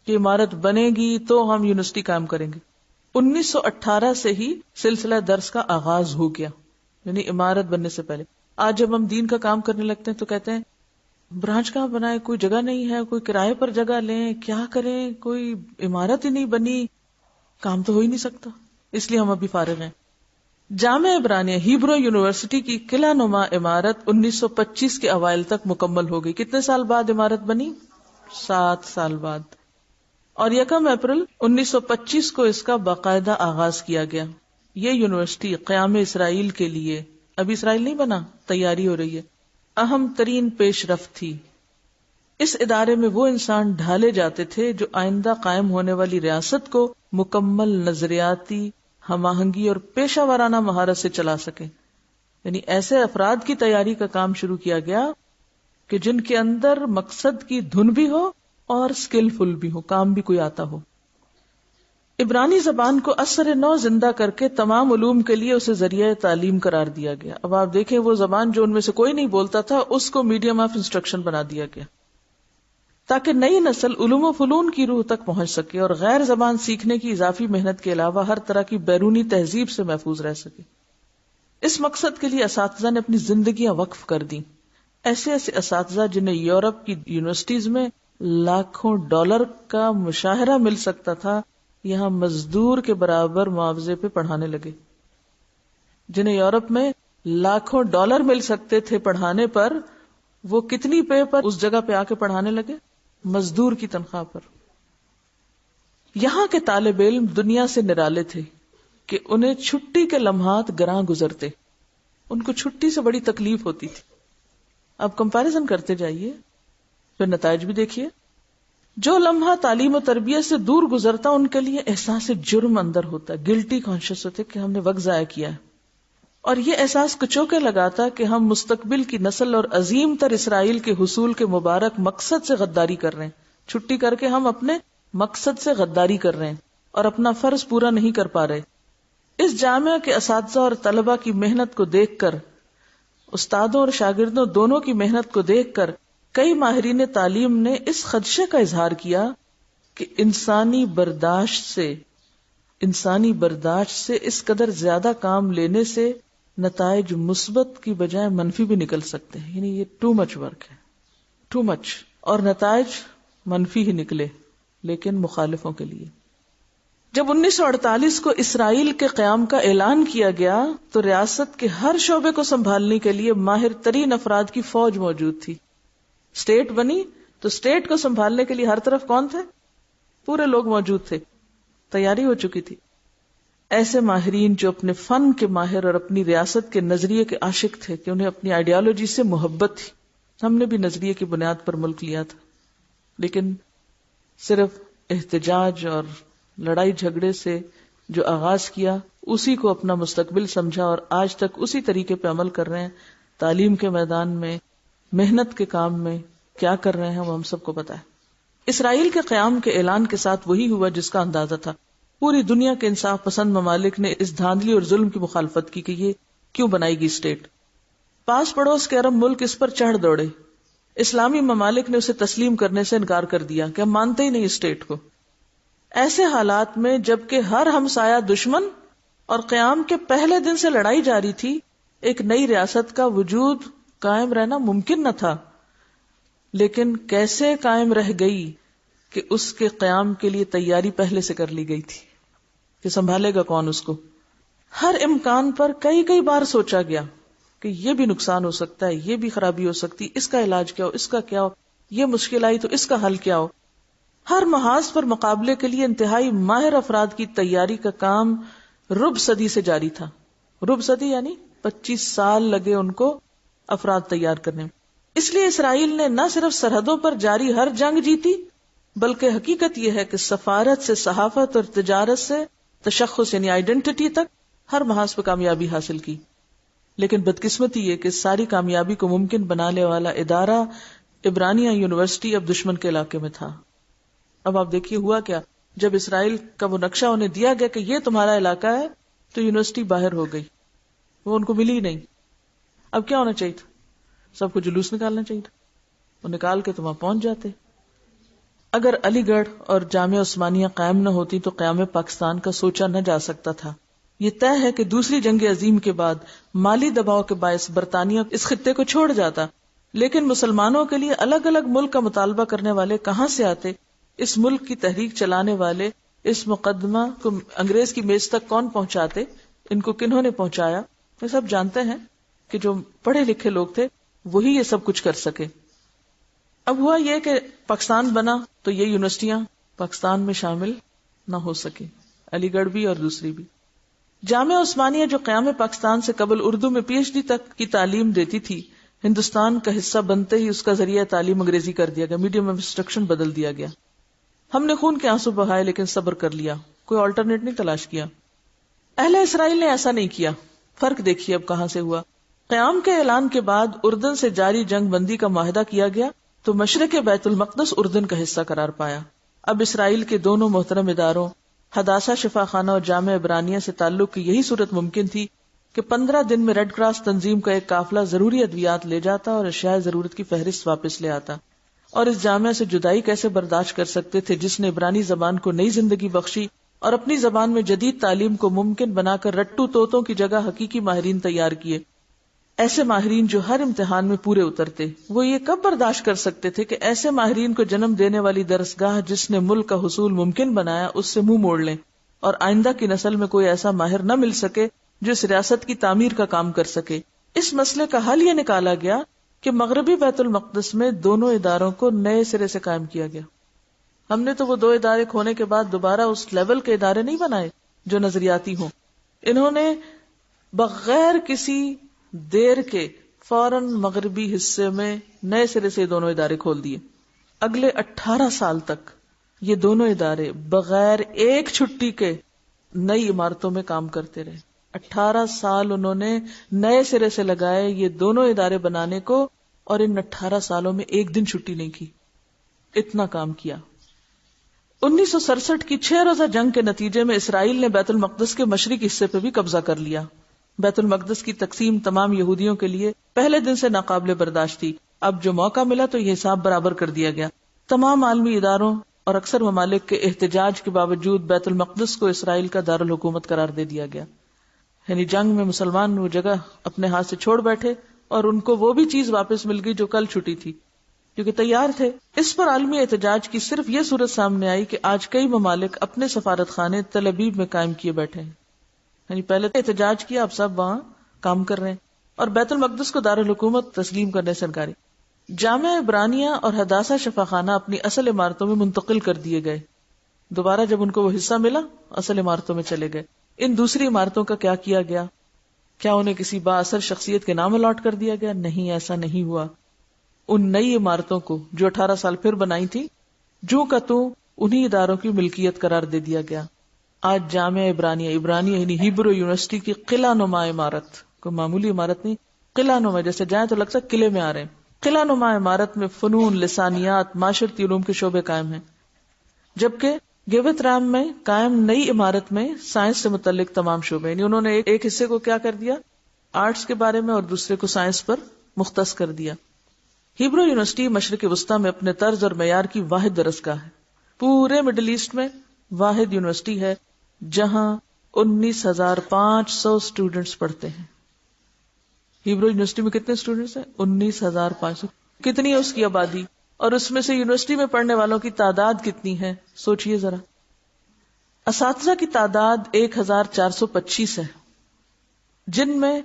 کہ عمارت بنے گی تو ہم یونیورسٹی قائم کریں گے. 1918 سے ہی سلسلہ درس کا آغاز ہو گیا، یعنی عمارت بننے سے پہلے. آج جب ہم دین کا کام کرنے لگتے ہیں تو کہتے ہیں برانچ کہاں بنائے، کوئی جگہ نہیں ہے، کوئی کرائے پر جگہ لیں، کیا کریں، کوئی عمارت ہی نہیں بنی، کام تو ہو ہی نہیں سکتا. اس لیے ہم ابھی فارغ ہیں. جامعہ عبرانیہ ہیبرو یونیورسٹی کی قلعہ نما عمارت 1925 کے اوائل تک مکمل ہو گئی. کتنے سال بعد عمارت بنی؟ 7 سال بعد. اور 1 اپریل 1925 کو اس کا باقاعدہ آغاز کیا گیا. یہ یونیورسٹی قیام اسرائیل کے لیے، ابھی اسرائیل نہیں بنا، تیاری ہو رہی ہے، اہم ترین پیش رفت تھی. اس ادارے میں وہ انسان ڈھالے جاتے تھے جو آئندہ قائم ہونے والی ریاست کو مکمل نظریاتی ہم آہنگی اور پیشہ ورانہ مہارت سے چلا سکے. یعنی ایسے افراد کی تیاری کا کام شروع کیا گیا کہ جن کے اندر مقصد کی دھن بھی ہو اور سکلفل بھی ہو، کام بھی کوئی آتا ہو. عبرانی زبان کو اثر نو زندہ کر کے تمام علوم کے لیے اسے ذریعہ تعلیم قرار دیا گیا. اب آپ دیکھیں، وہ زبان جو ان میں سے کوئی نہیں بولتا تھا اس کو میڈیم آف انسٹرکشن بنا دیا گیا تاکہ نئی نسل علوم و فنون کی روح تک پہنچ سکے اور غیر زبان سیکھنے کی اضافی محنت کے علاوہ ہر طرح کی بیرونی تہذیب سے محفوظ رہ سکے. اس مقصد کے لیے اساتذہ نے اپنی زندگیاں وقف کر دیں. ایسے ایسے اساتذہ جنہیں یورپ کی یونیورسٹیز میں $لاکھوں کا مشاہرہ مل سکتا تھا، یہاں مزدور کے برابر معاوضے پہ پڑھانے لگے. جنہیں یورپ میں لاکھوں ڈالر مل سکتے تھے پڑھانے پر، وہ کتنی پے پر اس جگہ پہ آ کے پڑھانے لگے؟ مزدور کی تنخواہ پر. یہاں کے طالب علم دنیا سے نرالے تھے کہ انہیں چھٹی کے لمحات گراں گزرتے، ان کو چھٹی سے بڑی تکلیف ہوتی تھی. اب کمپیریزن کرتے جائیے، پھر نتائج بھی دیکھیے. جو لمحہ تعلیم و تربیت سے دور گزرتا ان کے لیے احساس جرم اندر ہوتا، گلٹی کانشیس ہوتے کہ ہم نے وقت ضائع کیا ہے، اور یہ احساس کچوکے لگاتا کہ ہم مستقبل کی نسل اور عظیم تر اسرائیل کے حصول کے مبارک مقصد سے غداری کر رہے ہیں. چھٹی کر کے ہم اپنے مقصد سے غداری کر رہے ہیں اور اپنا فرض پورا نہیں کر پا رہے. اس جامعہ کے اساتذہ اور طلبہ کی محنت کو دیکھ کر، استادوں اور شاگردوں دونوں کی محنت کو دیکھ کر، کئی ماہرین تعلیم نے اس خدشے کا اظہار کیا کہ انسانی برداشت سے اس قدر زیادہ کام لینے سے نتائج مثبت کی بجائے منفی بھی نکل سکتے ہیں. یعنی یہ ٹو مچ ورک ہے، ٹو مچ، اور نتائج منفی ہی نکلے، لیکن مخالفوں کے لیے. جب 1948 کو اسرائیل کے قیام کا اعلان کیا گیا تو ریاست کے ہر شعبے کو سنبھالنے کے لیے ماہر ترین افراد کی فوج موجود تھی. اسٹیٹ بنی تو اسٹیٹ کو سنبھالنے کے لیے ہر طرف کون تھے؟ پورے لوگ موجود تھے، تیاری ہو چکی تھی. ایسے ماہرین جو اپنے فن کے ماہر اور اپنی ریاست کے نظریے کے عاشق تھے کہ انہیں اپنی آئیڈیالوجی سے محبت تھی. ہم نے بھی نظریے کی بنیاد پر ملک لیا تھا، لیکن صرف احتجاج اور لڑائی جھگڑے سے جو آغاز کیا اسی کو اپنا مستقبل سمجھا، اور آج تک اسی طریقے پہ عمل کر رہے ہیں. تعلیم کے میدان میں، محنت کے کام میں کیا کر رہے ہیں وہ ہم سب کو پتا ہے. اسرائیل کے قیام کے اعلان کے ساتھ وہی ہوا جس کا اندازہ تھا. پوری دنیا کے انصاف پسند ممالک نے اس دھاندلی اور ظلم کی مخالفت کی کہ یہ کیوں بنائی گئی اسٹیٹ. پاس پڑوس کے عرب ملک اس پر چڑھ دوڑے. اسلامی ممالک نے اسے تسلیم کرنے سے انکار کر دیا کہ ہم مانتے ہی نہیں اسٹیٹ کو. ایسے حالات میں جبکہ ہر ہمسایہ دشمن اور قیام کے پہلے دن سے لڑائی جاری تھی، ایک نئی ریاست کا وجود قائم رہنا ممکن نہ تھا. لیکن کیسے قائم رہ گئی کہ اس کے قیام کے لیے تیاری پہلے سے کر لی گئی تھی کہ سنبھالے گا کون اس کو. ہر امکان پر کئی بار سوچا گیا کہ یہ بھی نقصان ہو سکتا ہے، یہ بھی خرابی ہو سکتی، اس کا علاج کیا ہو، اس کا کیا ہو، یہ مشکل آئی تو اس کا حل کیا ہو. ہر محاذ پر مقابلے کے لیے انتہائی ماہر افراد کی تیاری کا کام ربع صدی سے جاری تھا. ربع صدی یعنی 25 سال لگے ان کو افراد تیار کرنے میں. اس لیے اسرائیل نے نہ صرف سرحدوں پر جاری ہر جنگ جیتی، بلکہ حقیقت یہ ہے کہ سفارت سے صحافت اور تجارت سے تشخص یعنی آئیڈینٹی تک ہر محاذ پہ کامیابی حاصل کی. لیکن بدقسمتی یہ کہ ساری کامیابی کو ممکن بنانے والا ادارہ عبرانیہ یونیورسٹی اب دشمن کے علاقے میں تھا. اب آپ دیکھیے ہوا کیا، جب اسرائیل کا وہ نقشہ انہیں دیا گیا کہ یہ تمہارا علاقہ ہے تو یونیورسٹی باہر ہو گئی، وہ ان کو ملی نہیں. اب کیا ہونا چاہیے تھا؟ سب کو جلوس نکالنا چاہیے تھا، وہ نکال کے تو وہاں پہنچ جاتے. اگر علی گڑھ اور جامعہ عثمانیہ قائم نہ ہوتی تو قیام پاکستان کا سوچا نہ جا سکتا تھا. یہ طے ہے کہ دوسری جنگ عظیم کے بعد مالی دباؤ کے باعث برطانیہ اس خطے کو چھوڑ جاتا، لیکن مسلمانوں کے لیے الگ الگ ملک کا مطالبہ کرنے والے کہاں سے آتے؟ اس ملک کی تحریک چلانے والے اس مقدمہ کو انگریز کی میز تک کون پہنچاتے؟ ان کو کنہوں نے پہنچایا؟ یہ سب جانتے ہیں کہ جو پڑھے لکھے لوگ تھے وہی یہ سب کچھ کر سکے. اب ہوا یہ کہ پاکستان بنا تو یہ یونیورسٹیاں پاکستان میں شامل نہ ہو سکے، علی گڑھ بھی اور دوسری بھی. جامعہ عثمانیہ جو قیام پاکستان سے قبل اردو میں PhD تک کی تعلیم دیتی تھی، ہندوستان کا حصہ بنتے ہی اس کا ذریعہ تعلیم انگریزی کر دیا گیا، میڈیم آف انسٹرکشن بدل دیا گیا. ہم نے خون کے آنسو بہائے لیکن صبر کر لیا، کوئی آلٹرنیٹ نہیں تلاش کیا. اہل اسرائیل نے ایسا نہیں کیا. فرق دیکھیے اب کہاں سے ہوا. قیام کے اعلان کے بعد اردن سے جاری جنگ بندی کا معاہدہ کیا گیا تو مشرق بیت المقدس اردن کا حصہ قرار پایا. اب اسرائیل کے دونوں محترم اداروں حداثہ شفا خانہ اور جامعہ عبرانیہ سے تعلق کی یہی صورت ممکن تھی کہ 15 دن میں ریڈ کراس تنظیم کا ایک قافلہ ضروری ادویات لے جاتا اور اشیاء ضرورت کی فہرست واپس لے آتا. اور اس جامعہ سے جدائی کیسے برداشت کر سکتے تھے جس نے عبرانی زبان کو نئی زندگی بخشی اور اپنی زبان میں جدید تعلیم کو ممکن بنا کر رٹو طوطوں کی جگہ حقیقی ماہرین تیار کیے. ایسے ماہرین جو ہر امتحان میں پورے اترتے، وہ یہ کب برداشت کر سکتے تھے کہ ایسے ماہرین کو جنم دینے والی درسگاہ جس نے ملک کا حصول ممکن بنایا اس سے منہ موڑ لیں اور آئندہ کی نسل میں کوئی ایسا ماہر نہ مل سکے جو اس ریاست کی تعمیر کا کام کر سکے۔ اس مسئلے کا حل یہ نکالا گیا کہ مغربی بیت المقدس میں دونوں اداروں کو نئے سرے سے قائم کیا گیا۔ ہم نے تو وہ دو ادارے کھونے کے بعد دوبارہ اس لیول کے ادارے نہیں بنائے جو نظریاتی ہوں، انہوں نے بغیر کسی دیر کے فوراً مغربی حصے میں نئے سرے سے دونوں ادارے کھول دیے۔ اگلے 18 سال تک یہ دونوں ادارے بغیر ایک چھٹی کے نئی عمارتوں میں کام کرتے رہے۔ 18 سال انہوں نے نئے سرے سے لگائے یہ دونوں ادارے بنانے کو، اور ان 18 سالوں میں ایک دن چھٹی نہیں کی، اتنا کام کیا۔ 1967 کی 6 روزہ جنگ کے نتیجے میں اسرائیل نے بیت المقدس کے مشرقی حصے پہ بھی قبضہ کر لیا۔ بیت المقدس کی تقسیم تمام یہودیوں کے لیے پہلے دن سے ناقابل برداشت تھی۔ اب جو موقع ملا تو یہ حساب برابر کر دیا گیا۔ تمام عالمی اداروں اور اکثر ممالک کے احتجاج کے باوجود بیت المقدس کو اسرائیل کا دارالحکومت قرار دے دیا گیا۔ یعنی جنگ میں مسلمان وہ جگہ اپنے ہاتھ سے چھوڑ بیٹھے اور ان کو وہ بھی چیز واپس مل گئی جو کل چھٹی تھی، کیونکہ تیار تھے۔ اس پر عالمی احتجاج کی صرف یہ صورت سامنے آئی کہ آج کئی ممالک اپنے سفارت خانے تل ابیب میں قائم کیے بیٹھے ہیں۔ یعنی پہلے احتجاج کیا، اب سب وہاں کام کر رہے ہیں، اور بیت المقدس کو دارالحکومت تسلیم کرنے سے انکاری۔ جامعہ عبرانیہ اور حداثہ شفاخانہ اپنی اصل عمارتوں میں منتقل کر دیے گئے۔ دوبارہ جب ان کو وہ حصہ ملا اصل عمارتوں میں چلے گئے۔ ان دوسری عمارتوں کا کیا کیا گیا؟ کیا انہیں کسی بااثر شخصیت کے نام الاٹ کر دیا گیا؟ نہیں، ایسا نہیں ہوا۔ ان نئی عمارتوں کو جو 18 سال پھر بنائی تھی، جو کا تو انہی اداروں کی ملکیت قرار دے دیا گیا۔ آج جامعہ عبرانیہ یعنی ہیبرو یونیورسٹی کی قلعہ نما عمارت، کوئی معمولی عمارت نہیں، قلعہ نما، جیسے جائیں تو لگتا ہے قلعے میں آ رہے ہیں۔ قلعہ نما عمارت میں فنون، لسانیات، معاشرتی علوم کے شعبے قائم ہیں، جبکہ گیوت رام میں قائم نئی عمارت میں سائنس سے متعلق تمام شعبے، یعنی انہوں نے ایک حصے کو کیا کر دیا، آرٹس کے بارے میں، اور دوسرے کو سائنس پر مختص کر دیا۔ ہیبرو یونیورسٹی مشرق وسطی میں اپنے طرز اور معیار کی واحد درسگاہ ہے۔ پورے مڈل ایسٹ میں واحد یونیورسٹی ہے جہاں 19,500 اسٹوڈنٹس پڑھتے ہیں۔ ہیبرو یونیورسٹی میں کتنے اسٹوڈنٹس ہیں؟ 19,500۔ کتنی ہے اس کی آبادی؟ اور اس میں سے یونیورسٹی میں پڑھنے والوں کی تعداد کتنی ہے؟ سوچئے ذرا۔ اساتذہ کی تعداد 1,425 ہے، جن میں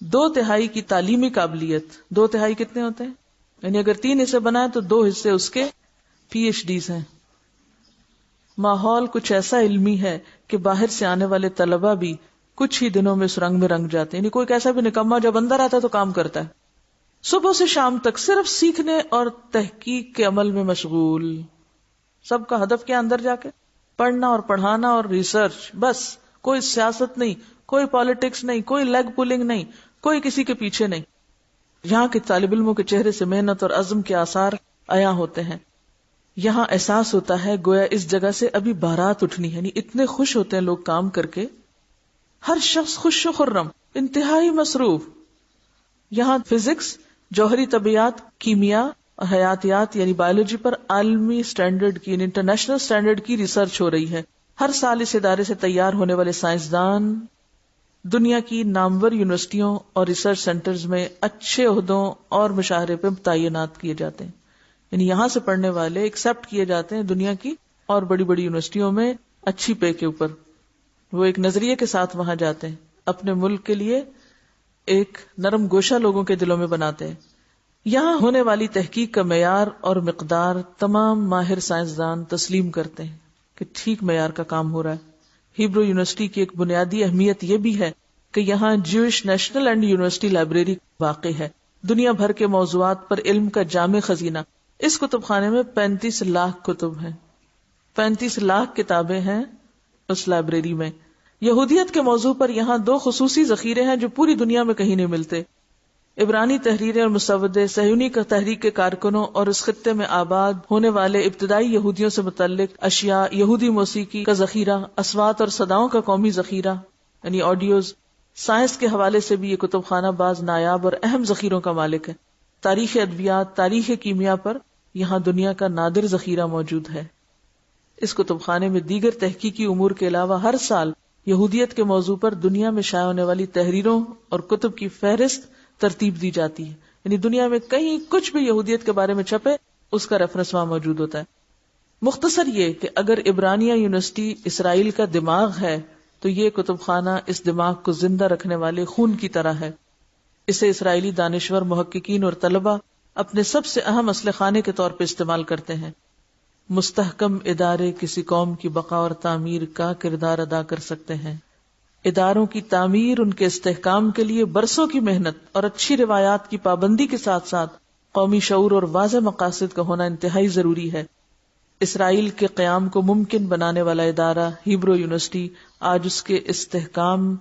2/3 کی تعلیمی قابلیت، 2/3 کتنے ہوتے ہیں؟ یعنی اگر 3 حصے بنائے تو 2 حصے اس کے PhDs ہیں۔ ماحول کچھ ایسا علمی ہے کہ باہر سے آنے والے طلبہ بھی کچھ ہی دنوں میں اس رنگ میں رنگ جاتے ہیں، یعنی کوئی کیسا بھی نکما جب اندر آتا ہے تو کام کرتا ہے۔ صبح سے شام تک صرف سیکھنے اور تحقیق کے عمل میں مشغول، سب کا ہدف کیا؟ اندر جا کے پڑھنا اور پڑھانا اور ریسرچ، بس۔ کوئی سیاست نہیں، کوئی پالیٹکس نہیں، کوئی لیگ پولنگ نہیں، کوئی کسی کے پیچھے نہیں۔ یہاں کے طالب علموں کے چہرے سے محنت اور عزم کے آثار عیاں ہوتے ہیں۔ یہاں احساس ہوتا ہے گویا اس جگہ سے ابھی بارات اٹھنی ہے، یعنی اتنے خوش ہوتے ہیں لوگ کام کر کے، ہر شخص خوش و خرم، انتہائی مصروف۔ یہاں فزکس، جوہری طبیعیات، کیمیا اور حیاتیات یعنی بایولوجی پر عالمی سٹینڈرڈ کی، انٹرنیشنل سٹینڈرڈ کی ریسرچ ہو رہی ہے۔ ہر سال اس ادارے سے تیار ہونے والے سائنسدان دنیا کی نامور یونیورسٹیوں اور ریسرچ سینٹرز میں اچھے عہدوں اور مشاہرے پہ تعینات کیے جاتے ہیں، یعنی یہاں سے پڑھنے والے ایکسپٹ کیے جاتے ہیں دنیا کی اور بڑی بڑی یونیورسٹیوں میں اچھی پے کے اوپر۔ وہ ایک نظریے کے ساتھ وہاں جاتے ہیں، اپنے ملک کے لیے ایک نرم گوشہ لوگوں کے دلوں میں بناتے ہیں۔ یہاں ہونے والی تحقیق کا معیار اور مقدار تمام ماہر سائنسدان تسلیم کرتے ہیں کہ ٹھیک معیار کا کام ہو رہا ہے۔ ہیبرو یونیورسٹی کی ایک بنیادی اہمیت یہ بھی ہے کہ یہاں جوش نیشنل اینڈ یونیورسٹی لائبریری واقع ہے، دنیا بھر کے موضوعات پر علم کا جامع خزینہ۔ اس کتب خانے میں 35 لاکھ کتب ہیں، 35 لاکھ کتابیں ہیں اس لائبریری میں۔ یہودیت کے موضوع پر یہاں 2 خصوصی ذخیرے ہیں جو پوری دنیا میں کہیں نہیں ملتے۔ عبرانی تحریریں اور مسودے صہیونی کا تحریک کے کارکنوں اور اس خطے میں آباد ہونے والے ابتدائی یہودیوں سے متعلق اشیاء، یہودی موسیقی کا ذخیرہ، اصوات اور صداؤں کا قومی ذخیرہ یعنی آڈیوز۔ سائنس کے حوالے سے بھی یہ کتب خانہ بعض نایاب اور اہم ذخیروں کا مالک ہے۔ تاریخ ادویات، تاریخ کیمیا پر یہاں دنیا کا نادر ذخیرہ موجود ہے۔ اس کتب خانے میں دیگر تحقیقی امور کے علاوہ ہر سال یہودیت کے موضوع پر دنیا میں شائع ہونے والی تحریروں اور کتب کی فہرست ترتیب دی جاتی ہے. یعنی دنیا میں کہیں کچھ بھی یہودیت کے بارے میں چھپے اس کا ریفرنس وہاں موجود ہوتا ہے. مختصر یہ کہ اگر عبرانیہ یونیورسٹی اسرائیل کا دماغ ہے تو یہ کتب خانہ اس دماغ کو زندہ رکھنے والے خون کی طرح ہے. اسے اسرائیلی دانشور، محققین اور طلبہ اپنے سب سے اہم اسلحہ خانے کے طور پہ استعمال کرتے ہیں. مستحکم ادارے کسی قوم کی بقا اور تعمیر کا کردار ادا کر سکتے ہیں. اداروں کی تعمیر، ان کے استحکام کے لیے برسوں کی محنت اور اچھی روایات کی پابندی کے ساتھ ساتھ قومی شعور اور واضح مقاصد کا ہونا انتہائی ضروری ہے. اسرائیل کے قیام کو ممکن بنانے والا ادارہ ہیبرو یونیورسٹی آج اس کے استحکام،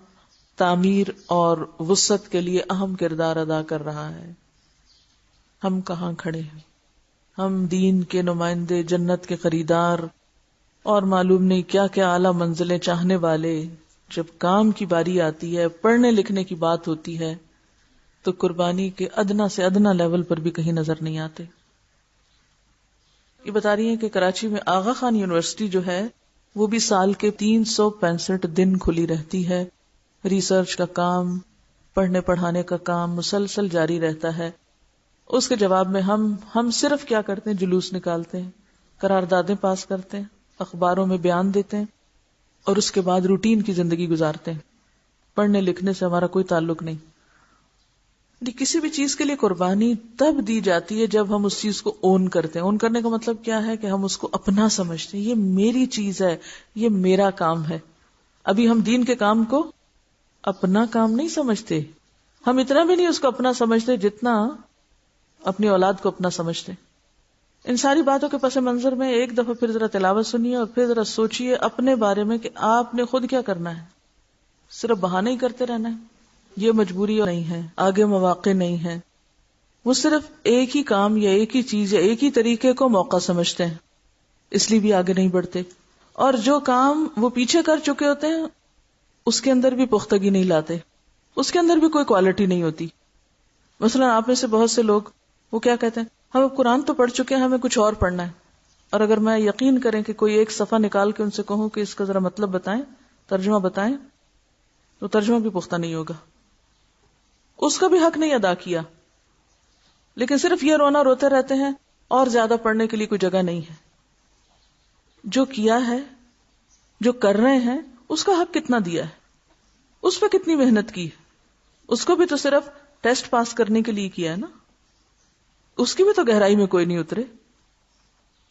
تعمیر اور وسعت کے لیے اہم کردار ادا کر رہا ہے. ہم کہاں کھڑے ہیں؟ ہم دین کے نمائندے، جنت کے خریدار اور معلوم نہیں کیا کیا اعلیٰ منزلیں چاہنے والے، جب کام کی باری آتی ہے، پڑھنے لکھنے کی بات ہوتی ہے تو قربانی کے ادنا سے ادنا لیول پر بھی کہیں نظر نہیں آتے. یہ بتا رہی ہیں کہ کراچی میں آغا خان یونیورسٹی جو ہے وہ بھی سال کے 365 دن کھلی رہتی ہے. ریسرچ کا کام، پڑھنے پڑھانے کا کام مسلسل جاری رہتا ہے. اس کے جواب میں ہم صرف کیا کرتے ہیں؟ جلوس نکالتے ہیں، قراردادیں پاس کرتے ہیں، اخباروں میں بیان دیتے ہیں اور اس کے بعد روٹین کی زندگی گزارتے ہیں. پڑھنے لکھنے سے ہمارا کوئی تعلق نہیں. کسی بھی چیز کے لیے قربانی تب دی جاتی ہے جب ہم اس چیز کو اون کرتے ہیں. اون کرنے کا مطلب کیا ہے؟ کہ ہم اس کو اپنا سمجھتے ہیں، یہ میری چیز ہے، یہ میرا کام ہے. ابھی ہم دین کے کام کو اپنا کام نہیں سمجھتے. ہم اتنا بھی نہیں اس کو اپنا سمجھتے جتنا اپنی اولاد کو اپنا سمجھتے. ان ساری باتوں کے پس منظر میں ایک دفعہ پھر ذرا تلاوت سنیے اور پھر ذرا سوچئے اپنے بارے میں کہ آپ نے خود کیا کرنا ہے. صرف بہانے ہی کرتے رہنا ہے. یہ مجبوری نہیں ہے، آگے مواقع نہیں ہے. وہ صرف ایک ہی کام یا ایک ہی چیز یا ایک ہی طریقے کو موقع سمجھتے ہیں، اس لیے بھی آگے نہیں بڑھتے. اور جو کام وہ پیچھے کر چکے ہوتے ہیں اس کے اندر بھی پختگی نہیں لاتے، اس کے اندر بھی کوئی کوالٹی نہیں ہوتی. مثلا آپ میں سے بہت سے لوگ وہ کیا کہتے ہیں، ہم اب قرآن تو پڑھ چکے ہیں، ہمیں کچھ اور پڑھنا ہے. اور اگر میں یقین کریں کہ کوئی ایک صفحہ نکال کے ان سے کہوں کہ اس کا ذرا مطلب بتائیں، ترجمہ بتائیں، تو ترجمہ بھی پختہ نہیں ہوگا. اس کا بھی حق نہیں ادا کیا، لیکن صرف یہ رونا روتے رہتے ہیں اور زیادہ پڑھنے کے لیے کوئی جگہ نہیں ہے. جو کیا ہے، جو کر رہے ہیں، اس کا حق کتنا دیا ہے، اس پہ کتنی محنت کی ہے. اس کو بھی تو صرف ٹیسٹ پاس کرنے کے لیے کیا ہے نا، اس کی بھی تو گہرائی میں کوئی نہیں اترے.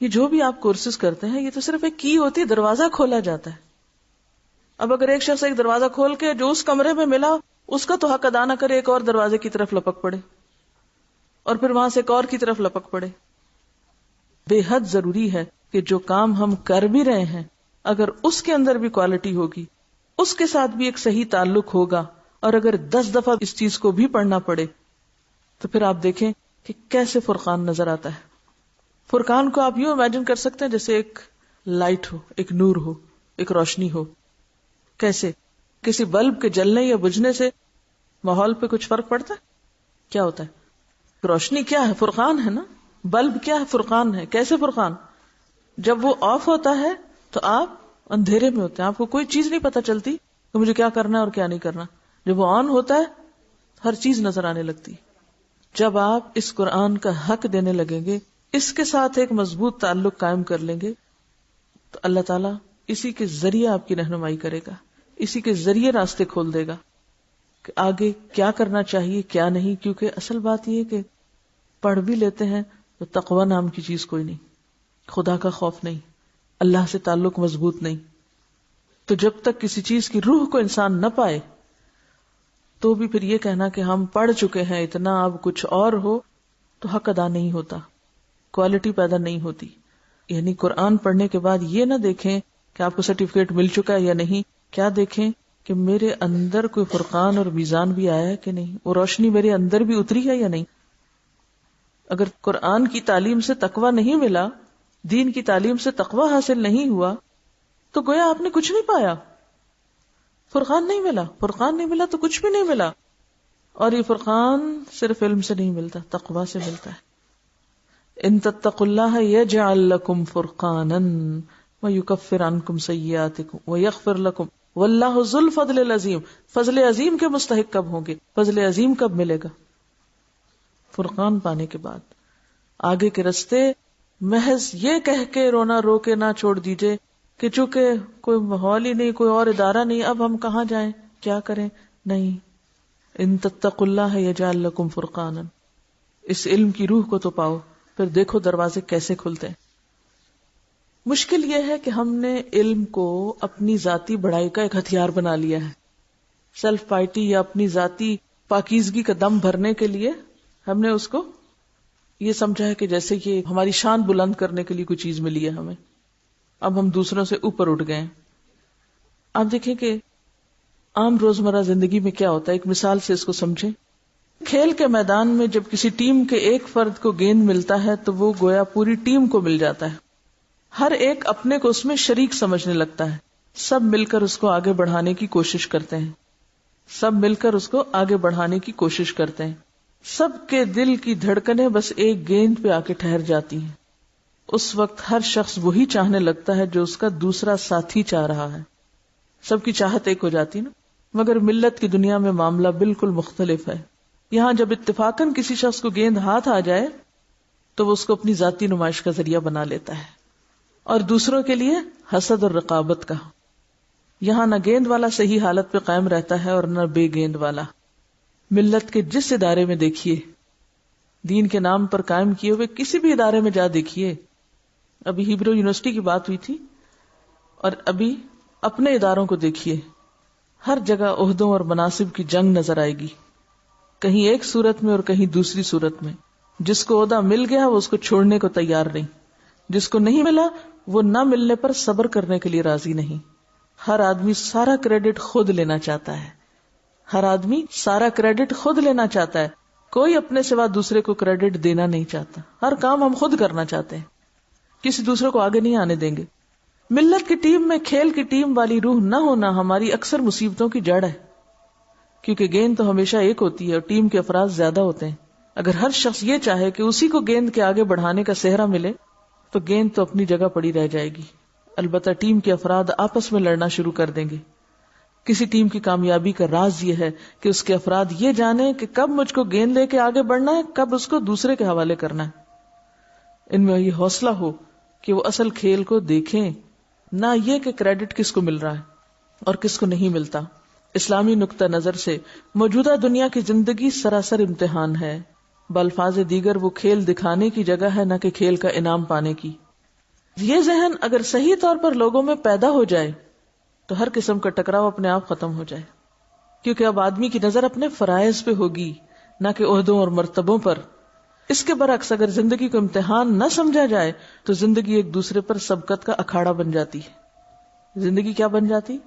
یہ جو بھی آپ کورسز کرتے ہیں یہ تو صرف ایک کی ہوتی ہے، دروازہ کھولا جاتا ہے. اب اگر ایک شخص ایک دروازہ کھول کے جو اس کمرے میں ملا اس کا تو حق ادا نہ کرے، ایک اور دروازے کی طرف لپک پڑے اور پھر وہاں سے ایک اور کی طرف لپک پڑے. بے حد ضروری ہے کہ جو کام ہم کر بھی رہے ہیں اگر اس کے اندر بھی کوالٹی ہوگی، اس کے ساتھ بھی ایک صحیح تعلق ہوگا، اور اگر 10 دفعہ اس چیز کو بھی پڑھنا پڑے تو پھر آپ دیکھیں کہ کیسے فرقان نظر آتا ہے. فرقان کو آپ یوں امیجن کر سکتے ہیں جیسے ایک لائٹ ہو، ایک نور ہو، ایک روشنی ہو. کیسے؟ کسی بلب کے جلنے یا بجھنے سے ماحول پہ کچھ فرق پڑتا ہے؟ کیا ہوتا ہے؟ روشنی کیا ہے؟ فرقان ہے نا. بلب کیا ہے؟ فرقان ہے. کیسے فرقان؟ جب وہ آف ہوتا ہے تو آپ اندھیرے میں ہوتے ہیں، آپ کو کوئی چیز نہیں پتہ چلتی کہ مجھے کیا کرنا ہے اور کیا نہیں کرنا. جب وہ آن ہوتا ہے ہر چیز نظر آنے لگتی. جب آپ اس قرآن کا حق دینے لگیں گے، اس کے ساتھ ایک مضبوط تعلق قائم کر لیں گے تو اللہ تعالیٰ اسی کے ذریعے آپ کی رہنمائی کرے گا، اسی کے ذریعے راستے کھول دے گا کہ آگے کیا کرنا چاہیے کیا نہیں. کیونکہ اصل بات یہ کہ پڑھ بھی لیتے ہیں تو تقوی نام کی چیز کوئی نہیں، خدا کا خوف نہیں، اللہ سے تعلق مضبوط نہیں. تو جب تک کسی چیز کی روح کو انسان نہ پائے تو بھی پھر یہ کہنا کہ ہم پڑھ چکے ہیں اتنا اب کچھ اور ہو تو حق ادا نہیں ہوتا، کوالٹی پیدا نہیں ہوتی. یعنی قرآن پڑھنے کے بعد یہ نہ دیکھیں کہ آپ کو سرٹیفکیٹ مل چکا ہے یا نہیں، کیا دیکھیں کہ میرے اندر کوئی فرقان اور میزان بھی آیا ہے کہ نہیں، وہ روشنی میرے اندر بھی اتری ہے یا نہیں. اگر قرآن کی تعلیم سے تقویٰ نہیں ملا، دین کی تعلیم سے تقویٰ حاصل نہیں ہوا تو گویا آپ نے کچھ نہیں پایا. فرقان نہیں ملا، فرقان نہیں ملا تو کچھ بھی نہیں ملا. اور یہ فرقان صرف علم سے نہیں ملتا، تقویٰ سے ملتا ہے. ان تتقوا اللہ یجعل لکم فرقانا ویکفر عنکم سیئاتکم ویغفر لکم واللہ ذو الفضل العظیم. فضل عظیم کے مستحق کب ہوں گے؟ فضل عظیم کب ملے گا؟ فرقان پانے کے بعد آگے کے رستے محض یہ کہہ کے رونا رو کے نہ چھوڑ دیجئے کہ چونکہ کوئی ماحول ہی نہیں، کوئی اور ادارہ نہیں، اب ہم کہاں جائیں، کیا کریں. نہیں، ان تتقوا اللہ یجعل لکم فرقانا، اس علم کی روح کو تو پاؤ، پھر دیکھو دروازے کیسے کھلتے ہیں. مشکل یہ ہے کہ ہم نے علم کو اپنی ذاتی بڑائی کا ایک ہتھیار بنا لیا ہے. سیلف پائٹی یا اپنی ذاتی پاکیزگی کا دم بھرنے کے لیے ہم نے اس کو یہ سمجھا ہے کہ جیسے کہ ہماری شان بلند کرنے کے لیے کوئی چیز ملی ہے ہمیں، اب ہم دوسروں سے اوپر اٹھ گئے ہیں. آپ دیکھیں کہ عام روزمرہ زندگی میں کیا ہوتا ہے، ایک مثال سے اس کو سمجھیں. کھیل کے میدان میں جب کسی ٹیم کے ایک فرد کو گیند ملتا ہے تو وہ گویا پوری ٹیم کو مل جاتا ہے. ہر ایک اپنے کو اس میں شریک سمجھنے لگتا ہے، سب مل کر اس کو آگے بڑھانے کی کوشش کرتے ہیں، سب مل کر اس کو آگے بڑھانے کی کوشش کرتے ہیں. سب کے دل کی دھڑکنیں بس ایک گیند پہ آ کے ٹھہر جاتی ہیں. اس وقت ہر شخص وہی چاہنے لگتا ہے جو اس کا دوسرا ساتھی چاہ رہا ہے. سب کی چاہت ایک ہو جاتی نا. مگر ملت کی دنیا میں معاملہ بالکل مختلف ہے. یہاں جب اتفاقاً کسی شخص کو گیند ہاتھ آ جائے تو وہ اس کو اپنی ذاتی نمائش کا ذریعہ بنا لیتا ہے اور دوسروں کے لیے حسد اور رقابت کا. یہاں نہ گیند والا صحیح حالت پہ قائم رہتا ہے اور نہ بے گیند والا. ملت کے جس ادارے میں دیکھیے، دین کے نام پر قائم کیے ہوئے کسی بھی ادارے میں جا دیکھیے. ابھی ہیبرو یونیورسٹی کی بات ہوئی تھی، اور ابھی اپنے اداروں کو دیکھیے، ہر جگہ عہدوں اور مناصب کی جنگ نظر آئے گی، کہیں ایک صورت میں اور کہیں دوسری صورت میں. جس کو عہدہ مل گیا وہ اس کو چھوڑنے کو تیار نہیں، جس کو نہیں ملا وہ نہ ملنے پر صبر کرنے کے لیے راضی نہیں. ہر آدمی سارا کریڈٹ خود لینا چاہتا ہے، ہر آدمی سارا کریڈٹ خود لینا چاہتا ہے. کوئی اپنے سوا دوسرے کو کریڈٹ دینا نہیں چاہتا. ہر کام ہم خود کرنا چاہتے ہیں، کسی دوسرے کو آگے نہیں آنے دیں گے. ملت کی ٹیم میں کھیل کی ٹیم والی روح نہ ہونا ہماری اکثر مصیبتوں کی جڑ ہے، کیونکہ گیند تو ہمیشہ ایک ہوتی ہے اور ٹیم کے افراد زیادہ ہوتے ہیں. اگر ہر شخص یہ چاہے کہ اسی کو گیند کے آگے بڑھانے کا سہرا ملے تو گیند تو اپنی جگہ پڑی رہ جائے گی. البتہ ٹیم کے افراد آپس میں لڑنا شروع کر دیں گے. کسی ٹیم کی کامیابی کا راز یہ ہے کہ اس کے افراد یہ جانیں کہ کب مجھ کو گیند لے کے آگے بڑھنا ہے، کب اس کو دوسرے کے حوالے کرنا ہے. ان میں یہ حوصلہ ہو کہ وہ اصل کھیل کو دیکھیں، نہ یہ کہ کریڈٹ کس کو مل رہا ہے اور کس کو نہیں ملتا. اسلامی نقطہ نظر سے موجودہ دنیا کی زندگی سراسر امتحان ہے. بالفاظ دیگر وہ کھیل دکھانے کی جگہ ہے، نہ کہ کھیل کا انعام پانے کی. یہ ذہن اگر صحیح طور پر لوگوں میں پیدا ہو جائے تو ہر قسم کا ٹکراؤ اپنے آپ ختم ہو جائے، کیونکہ اب آدمی کی نظر اپنے فرائض پہ ہوگی نہ کہ عہدوں اور مرتبوں پر. اس کے برعکس اگر زندگی کو امتحان نہ سمجھا جائے تو زندگی ایک دوسرے پر سبقت کا اکھاڑا بن جاتی ہے. زندگی کیا بن جاتی؟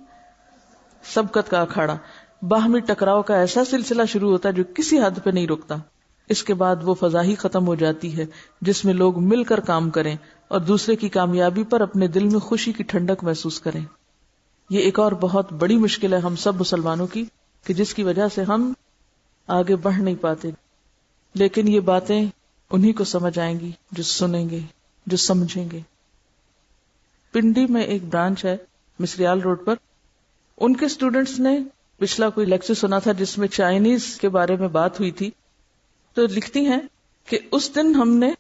سبقت کا اکھاڑا. باہمی ٹکراؤ کا ایسا سلسلہ شروع ہوتا ہے جو کسی حد پہ نہیں رکتا. اس کے بعد وہ فضا ہی ختم ہو جاتی ہے جس میں لوگ مل کر کام کریں اور دوسرے کی کامیابی پر اپنے دل میں خوشی کی ٹھنڈک محسوس کریں. یہ ایک اور بہت بڑی مشکل ہے ہم سب مسلمانوں کی، کہ جس کی وجہ سے ہم آگے بڑھ نہیں پاتے. لیکن یہ باتیں انہی کو سمجھ آئیں گی جو سنیں گے، جو سمجھیں گے. پنڈی میں ایک برانچ ہے مصریال روڈ پر، ان کے اسٹوڈنٹس نے پچھلا کوئی لیکچر سنا تھا جس میں چائنیز کے بارے میں بات ہوئی تھی. تو لکھتی ہیں کہ اس دن ہم نے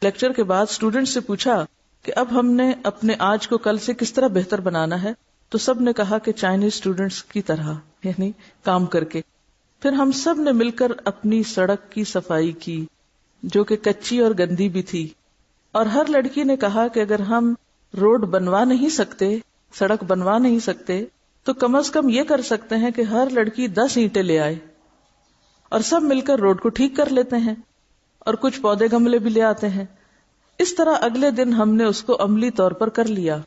لیکچر کے بعد اسٹوڈنٹ سے پوچھا کہ اب ہم نے اپنے آج کو کل سے کس طرح بہتر بنانا ہے، تو سب نے کہا کہ چائنیز اسٹوڈنٹس کی طرح، یعنی کام کر کے. پھر ہم سب نے مل کر اپنی سڑک کی صفائی کی جو کہ کچی اور گندی بھی تھی، اور ہر لڑکی نے کہا کہ اگر ہم روڈ بنوا نہیں سکتے، سڑک بنوا نہیں سکتے، تو کم از کم یہ کر سکتے ہیں کہ ہر لڑکی 10 اینٹیں لے آئے اور سب مل کر روڈ کو ٹھیک کر لیتے ہیں اور کچھ پودے گملے بھی لے آتے ہیں. اس طرح اگلے دن ہم نے اس کو عملی طور پر کر لیا.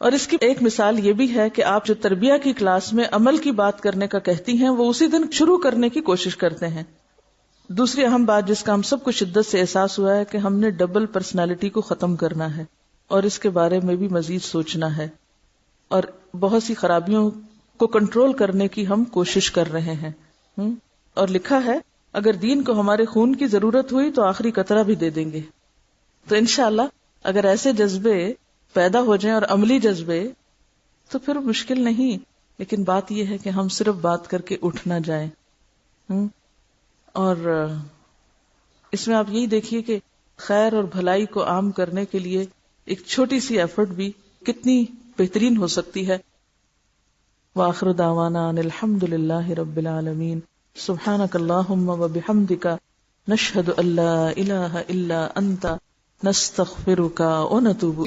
اور اس کی ایک مثال یہ بھی ہے کہ آپ جو تربیہ کی کلاس میں عمل کی بات کرنے کا کہتی ہیں وہ اسی دن شروع کرنے کی کوشش کرتے ہیں. دوسری اہم بات جس کا ہم سب کو شدت سے احساس ہوا ہے کہ ہم نے ڈبل پرسنالٹی کو ختم کرنا ہے اور اس کے بارے میں بھی مزید سوچنا ہے، اور بہت سی خرابیوں کو کنٹرول کرنے کی ہم کوشش کر رہے ہیں. اور لکھا ہے اگر دین کو ہمارے خون کی ضرورت ہوئی تو آخری قطرہ بھی دے دیں گے. تو انشاءاللہ اگر ایسے جذبے پیدا ہو جائیں اور عملی جذبے تو پھر مشکل نہیں. لیکن بات یہ ہے کہ ہم صرف بات کر کے اٹھ نہ جائیں. اور اس میں آپ یہی دیکھیے کہ خیر اور بھلائی کو عام کرنے کے لیے ایک چھوٹی سی ایفرٹ بھی کتنی بہترین ہو سکتی ہے. وآخر دعوانا ان الحمد للہ رب العالمین. سبحانک اللہم وبحمدک نشہد ان لا الہ الا انت نستغفرک ونتوب.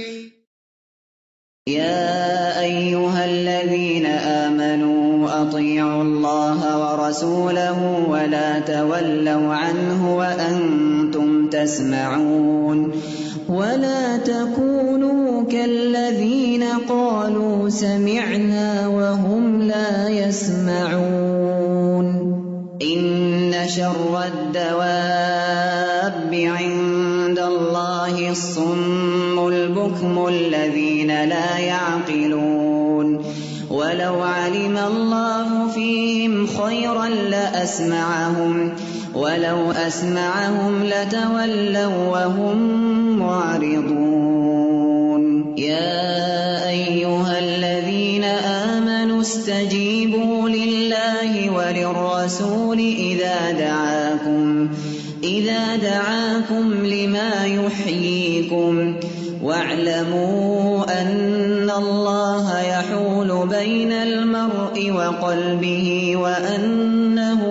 يا أيها الذين آمنوا أطيعوا الله ورسوله ولا تولوا عنه وأنتم تسمعون ولا تكونوا كالذين قالوا سمعنا وهم لا يسمعون إن شر الدواب عند الله الصم البكم الذين لا يعقلون ولو علم الله فيهم خيرا لأسمعهم ولو أسمعهم لتولوا وهم معرضون يا أيها الذين آمنوا استجيبوا لله وللرسول إذا دعاكم لما يحييكم واعلموا أن الله يحول بين المرء وقلبه وأنه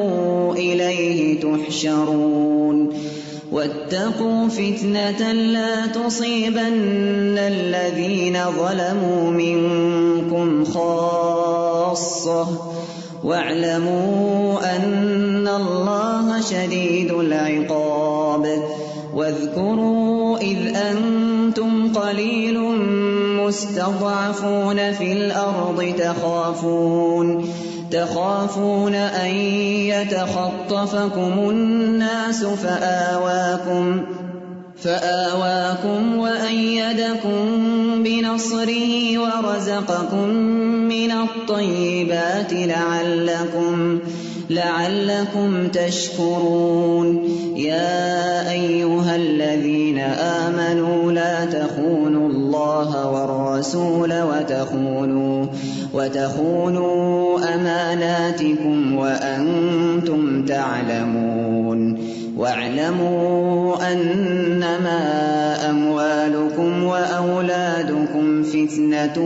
إليه تحشرون واتقوا فتنة لا تصيبن الذين ظلموا منكم خاصة واعلموا أن الله شديد العقاب. واذكروا إذ أنتم قليل مستضعفون في الأرض تخافون أن يتخطفكم الناس فآواكم وأيدكم بنصره ورزقكم من الطيبات لعلكم تشكرون. يا أيها الذين آمنوا لا تخونوا الله والرسول وتخونوا أماناتكم وأنتم تعلمون. واعلموا أنما أموالكم وأولادكم فتنة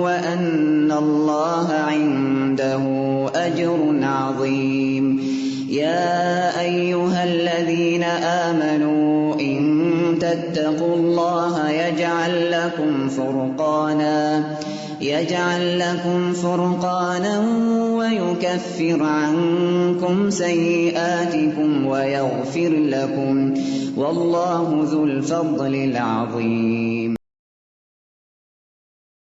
وأن الله عنده أجر عظيم. يا أيها الذين آمنوا إن تتقوا الله يجعل لكم فرقانا ويكفر عنكم سيئاتكم ويغفر لكم والله ذو الفضل العظيم.